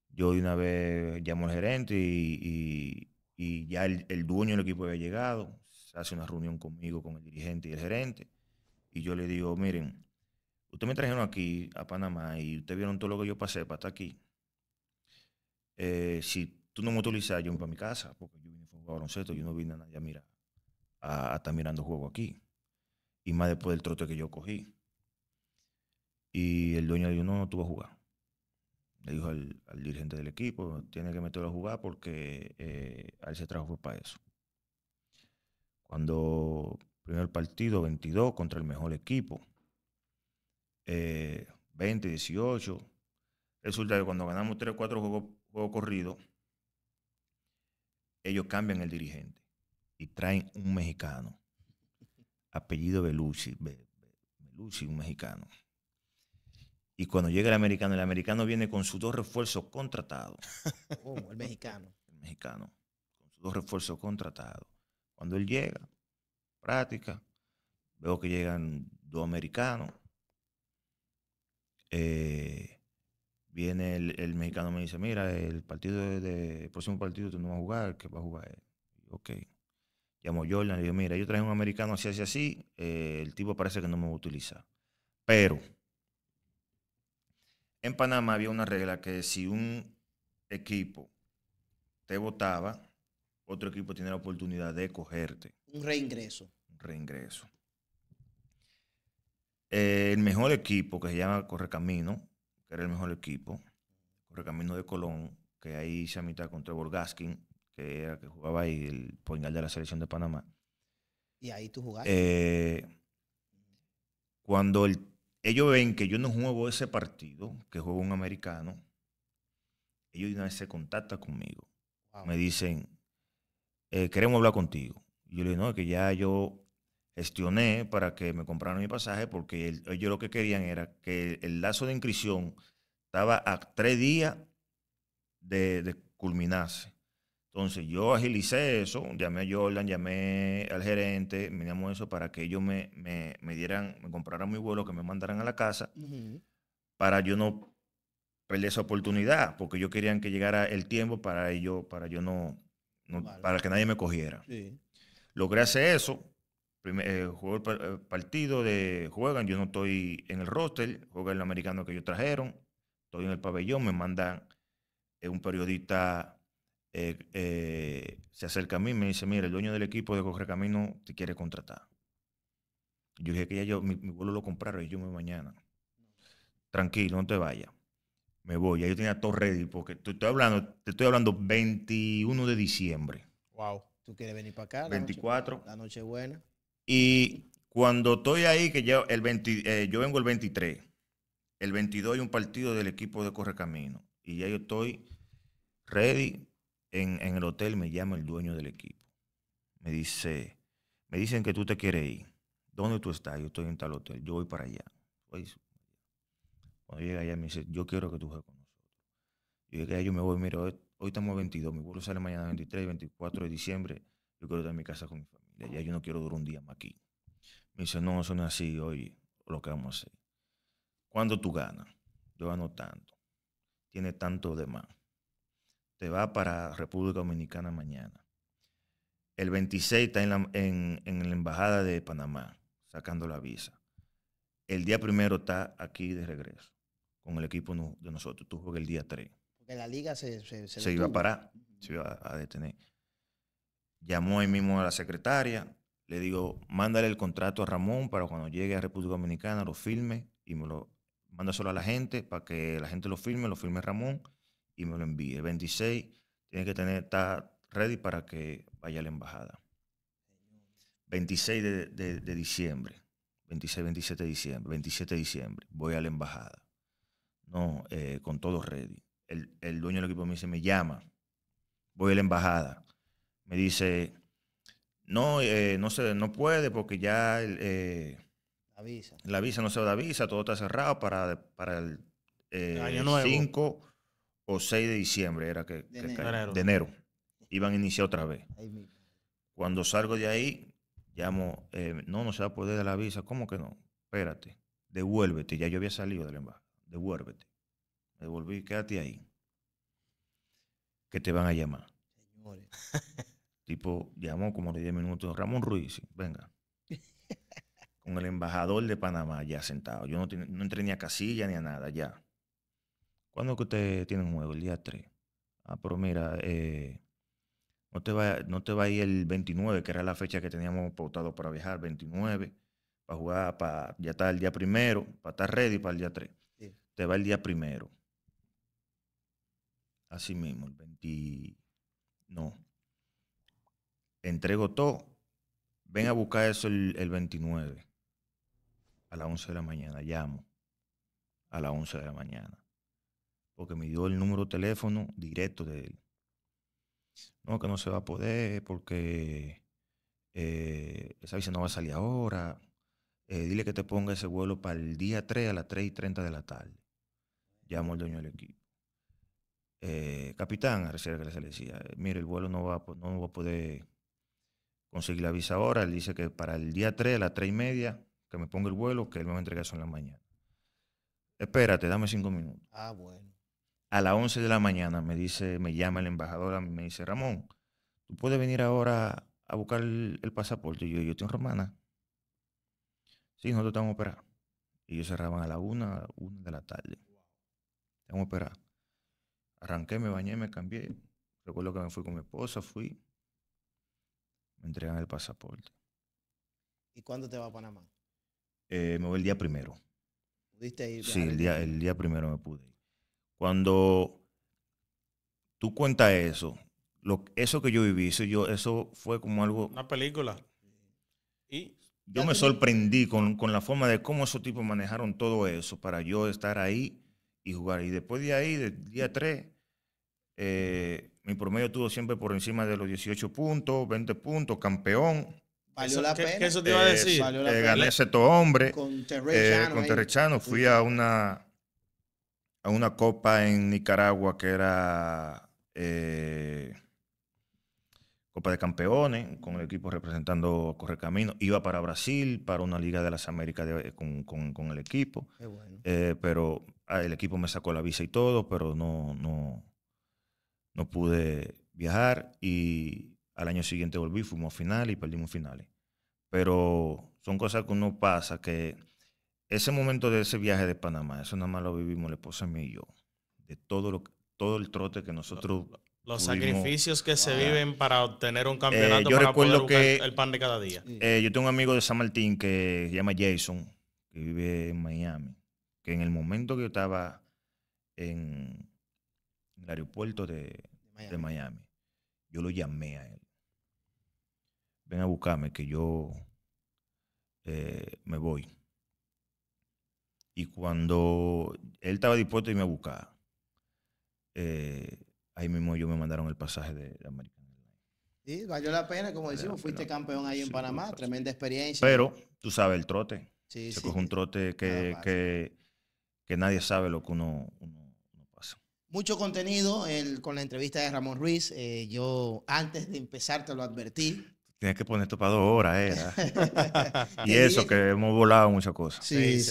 Yo de una vez llamo al gerente y ya el dueño del equipo había llegado. Se hace una reunión conmigo, con el dirigente y el gerente. Y yo le digo, miren, ustedes me trajeron aquí a Panamá y ustedes vieron todo lo que yo pasé para estar aquí. Si tú no me utilizas, yo me voy para mi casa, porque yo vine a jugar baloncesto, yo no vine a nadie a estar mirando juego aquí. Y más después del trote que yo cogí. Y el dueño le dijo, no, tú vas a jugar. Le dijo al dirigente del equipo, tiene que meterlo a jugar porque a él se trajo fue para eso. Cuando primer partido, 22 contra el mejor equipo, 20-18. Resulta que cuando ganamos 3 o 4 juegos corridos, ellos cambian el dirigente y traen un mexicano, apellido Belushi, un mexicano. Y cuando llega el americano viene con sus 2 refuerzos contratados. Oh, el mexicano. El mexicano, con sus 2 refuerzos contratados. Cuando él llega, práctica, veo que llegan 2 americanos. Viene el mexicano, me dice, mira, el próximo partido tú no vas a jugar, que va a jugar él. Ok. Llamo a Jordan, le digo, mira, yo traje un americano así, el tipo parece que no me va a utilizar. Pero en Panamá había una regla que si un equipo te votaba, otro equipo tiene la oportunidad de cogerte. Un reingreso. Un reingreso. El mejor equipo, que se llama Correcamino, que era el mejor equipo, Correcamino de Colón, que ahí hice amistad con Trevor Gaskin, que era que jugaba ahí, el point guard de la selección de Panamá. ¿Y ahí tú jugaste? Cuando ellos ven que yo no juego ese partido, que juego un americano, ellos de una vez se contactan conmigo. Wow. Me dicen, queremos hablar contigo. Y yo le digo, no, que ya yo gestioné para que me compraran mi pasaje porque ellos lo que querían era que el lazo de inscripción estaba a 3 días de culminarse. Entonces yo agilicé eso, llamé a Jordan, llamé al gerente, miramos eso para que ellos me compraran mi vuelo, que me mandaran a la casa, para yo no perder esa oportunidad, porque ellos querían que llegara el tiempo para para que nadie me cogiera. Sí. Logré hacer eso. Jugué el partido juegan, yo no estoy en el roster, juega el americano que ellos trajeron, estoy en el pabellón, me mandan un periodista, se acerca a mí y me dice, mira, el dueño del equipo de Correcamino te quiere contratar. Yo dije que ya mi vuelo lo compraron y yo me voy mañana. Tranquilo, no te vayas. Me voy, ya yo tenía todo ready, porque te estoy hablando 21 de diciembre. Wow. ¿Tú quieres venir para acá? 24. La noche buena. Y cuando estoy ahí, que yo vengo el 23, el 22 hay un partido del equipo de Correcamino. Y ya yo estoy ready en el hotel, me llama el dueño del equipo. Me dicen que tú te quieres ir. ¿Dónde tú estás? Yo estoy en tal hotel, yo voy para allá. Cuando llega allá me dice, yo quiero que tú juegues con nosotros. Yo dije, yo me voy, mira, hoy estamos 22, mi vuelo sale mañana 23, 24 de diciembre, yo quiero estar en mi casa con mi familia, ya yo no quiero durar un día más aquí. Me dice, no, eso no es así, oye, lo que vamos a hacer. ¿Cuándo tú ganas? Yo gano tanto. Tiene tanto de más. Te va para República Dominicana mañana. El 26 está en la embajada de Panamá, sacando la visa. El día 1 está aquí de regreso, con el equipo de nosotros. Tú juegas el día 3. Porque la liga se iba a parar, se iba a detener. Llamó ahí mismo a la secretaria, le digo, mándale el contrato a Ramón para cuando llegue a República Dominicana lo firme y me lo manda solo a la gente para que la gente lo firme Ramón y me lo envíe. El 26 tiene que estar ready para que vaya a la embajada. 26 de diciembre, 26, 27 de diciembre, 27 de diciembre, voy a la embajada. No, con todo ready. El dueño del equipo me dice, me llama, voy a la embajada. Me dice, No, no puede porque ya Avisa. la visa no se da visa, todo está cerrado para el Año nuevo. 5 o 6 de diciembre, era que enero. de enero. Iban a iniciar otra vez. Ahí mismo. Cuando salgo de ahí, llamo, no se va a poder dar la visa. ¿Cómo que no? Espérate, devuélvete. Ya yo había salido del embajada. Devuélvete. Me devolví, quédate ahí. Que te van a llamar. Señores. Tipo, llamó como de 10 minutos. Ramón Ruiz, venga. Con el embajador de Panamá ya sentado. Yo no entré ni a casilla ni a nada, ya. ¿Cuándo que usted tiene un juego? El día 3. Ah, pero mira, no te va a ir el 29, que era la fecha que teníamos pautado para viajar, 29, para jugar, ya está el día 1, para estar ready para el día 3. Sí. Te va el día 1. Así mismo, el 20. No. Entrego todo. Ven a buscar eso el 29. A las 11 de la mañana. Llamo. A las 11 de la mañana. Porque me dio el número de teléfono directo de él. No, que no se va a poder porque esa visa no va a salir ahora. Dile que te ponga ese vuelo para el día 3 a las 3:30 de la tarde. Llamo al dueño del equipo. Capitán, a se le decía, mire, el vuelo no va a poder conseguir la visa ahora. Él dice que para el día 3 a las 3:30 que me ponga el vuelo, que él me va a entregar eso en la mañana. Espérate, dame 5 minutos. Ah, bueno. A las 11 de la mañana me llama el embajador, me dice, Ramón, ¿tú puedes venir ahora a buscar el pasaporte? Y yo estoy en Romana. Sí, nosotros estamos a operar. Y ellos cerraban a la 1 de la tarde. Estamos a operar. Arranqué, me bañé, me cambié. Recuerdo que me fui con mi esposa, me entregan el pasaporte. ¿Y cuándo te vas a Panamá? Me voy el día 1. ¿Pudiste ir? Sí, el día 1 me pude ir. Cuando tú cuentas eso, eso que yo viví, eso fue como algo... Una película. Y yo me sorprendí con la forma de cómo esos tipos manejaron todo eso para yo estar ahí y jugar. Y después de ahí, del día 3, mi promedio estuvo siempre por encima de los 18 puntos, 20 puntos, campeón. ¿Valió la pena? ¿Qué eso te iba a decir? Gané Seto Hombre. Con Terrechano. Fui a una copa en Nicaragua que era Copa de Campeones, con el equipo representando Correcamino. Iba para Brasil, para una Liga de las Américas con el equipo. Qué bueno. Pero el equipo me sacó la visa y todo, pero no pude viajar. Y al año siguiente volví, fuimos a finales y perdimos finales. Pero son cosas que uno pasa, que ese momento de ese viaje de Panamá, eso nada más lo vivimos la esposa mía y yo. De todo el trote que nosotros... Los sacrificios que se viven para obtener un campeonato, yo para recuerdo poder buscar el pan de cada día. Yo tengo un amigo de San Martín que se llama Jason, que vive en Miami, que en el momento que yo estaba en el aeropuerto de Miami, yo lo llamé a él. Ven a buscarme que yo me voy. Y cuando él estaba dispuesto a irme a buscar, ahí mismo ellos me mandaron el pasaje de American Airlines. Sí, valió la pena, como decimos, fuiste campeón ahí en Panamá, tremenda experiencia. Pero, tú sabes, el trote. Sí, se coge un trote que nadie sabe lo que uno pasa. Mucho contenido con la entrevista de Ramón Ruiz. Yo, antes de empezar, te lo advertí. Tienes que poner esto para 2 horas, y eso, que hemos volado muchas cosas. Sí.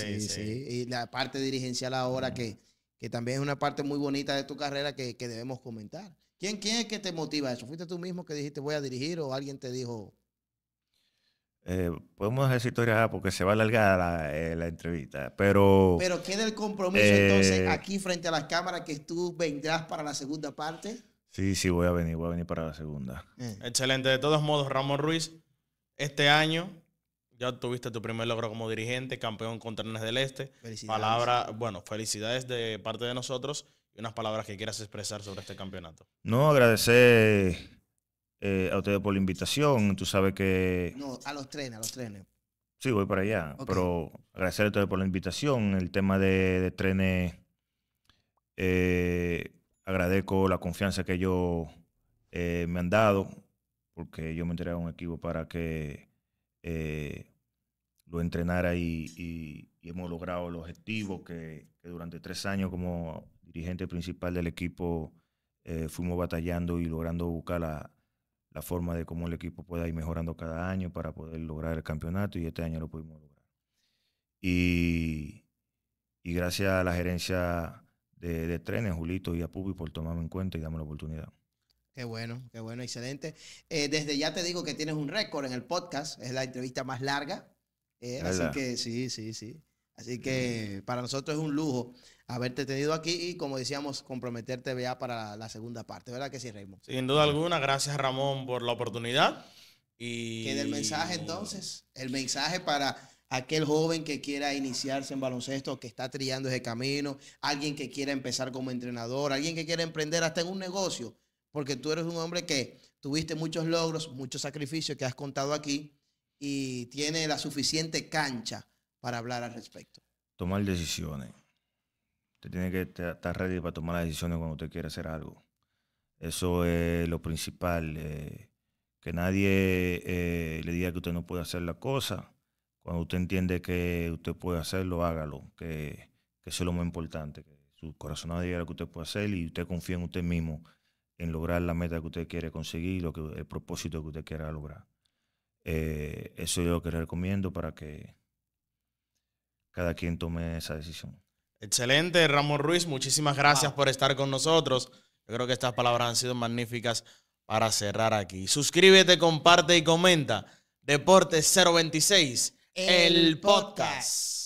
Y la parte dirigencial ahora, que también es una parte muy bonita de tu carrera que debemos comentar. ¿Quién es que te motiva eso? ¿Fuiste tú mismo que dijiste voy a dirigir o alguien te dijo? Podemos hacer historia porque se va a alargar la entrevista, pero queda el compromiso entonces aquí frente a las cámaras que tú vendrás para la segunda parte. Sí, voy a venir para la segunda. Excelente. De todos modos, Ramón Ruiz, este año ya obtuviste tu primer logro como dirigente, campeón con Trenes del Este. Felicidades. Felicidades de parte de nosotros y unas palabras que quieras expresar sobre este campeonato. No, agradecer a ustedes por la invitación. Tú sabes que... No, a los trenes. Sí, voy para allá. Okay. Pero agradecer a ustedes por la invitación. El tema de trenes, agradezco la confianza que ellos me han dado porque yo me entregué a un equipo para que lo entrenara y hemos logrado el objetivo que durante 3 años como dirigente principal del equipo fuimos batallando y logrando buscar la forma de cómo el equipo pueda ir mejorando cada año para poder lograr el campeonato, y este año lo pudimos lograr. Y gracias a la gerencia de Trenes, Julito y a Pupi, por tomarme en cuenta y darme la oportunidad. Qué bueno, excelente. Desde ya te digo que tienes un récord en el podcast, es la entrevista más larga. Así que sí. Así que para nosotros es un lujo haberte tenido aquí y, como decíamos, comprometerte ya para la segunda parte. ¿Verdad que sí, Raymond? Sin duda alguna, gracias Ramón por la oportunidad. Queda el mensaje entonces, el mensaje para aquel joven que quiera iniciarse en baloncesto, que está trillando ese camino, alguien que quiera empezar como entrenador, alguien que quiera emprender hasta en un negocio, porque tú eres un hombre que tuviste muchos logros, muchos sacrificios que has contado aquí y tiene la suficiente cancha para hablar al respecto. Tomar decisiones. Usted tiene que estar ready para tomar las decisiones cuando usted quiere hacer algo. Eso es lo principal. Que nadie le diga que usted no puede hacer la cosa. Cuando usted entiende que usted puede hacerlo, hágalo. Que eso es lo más importante. Que su corazón diga lo que usted puede hacer y usted confía en usted mismo en lograr la meta que usted quiere conseguir, el propósito que usted quiera lograr. Eso es lo que le recomiendo para que cada quien tome esa decisión. Excelente, Ramón Ruiz. Muchísimas gracias por estar con nosotros. Yo creo que estas palabras han sido magníficas para cerrar aquí. Suscríbete, comparte y comenta. Deportes 026, el podcast.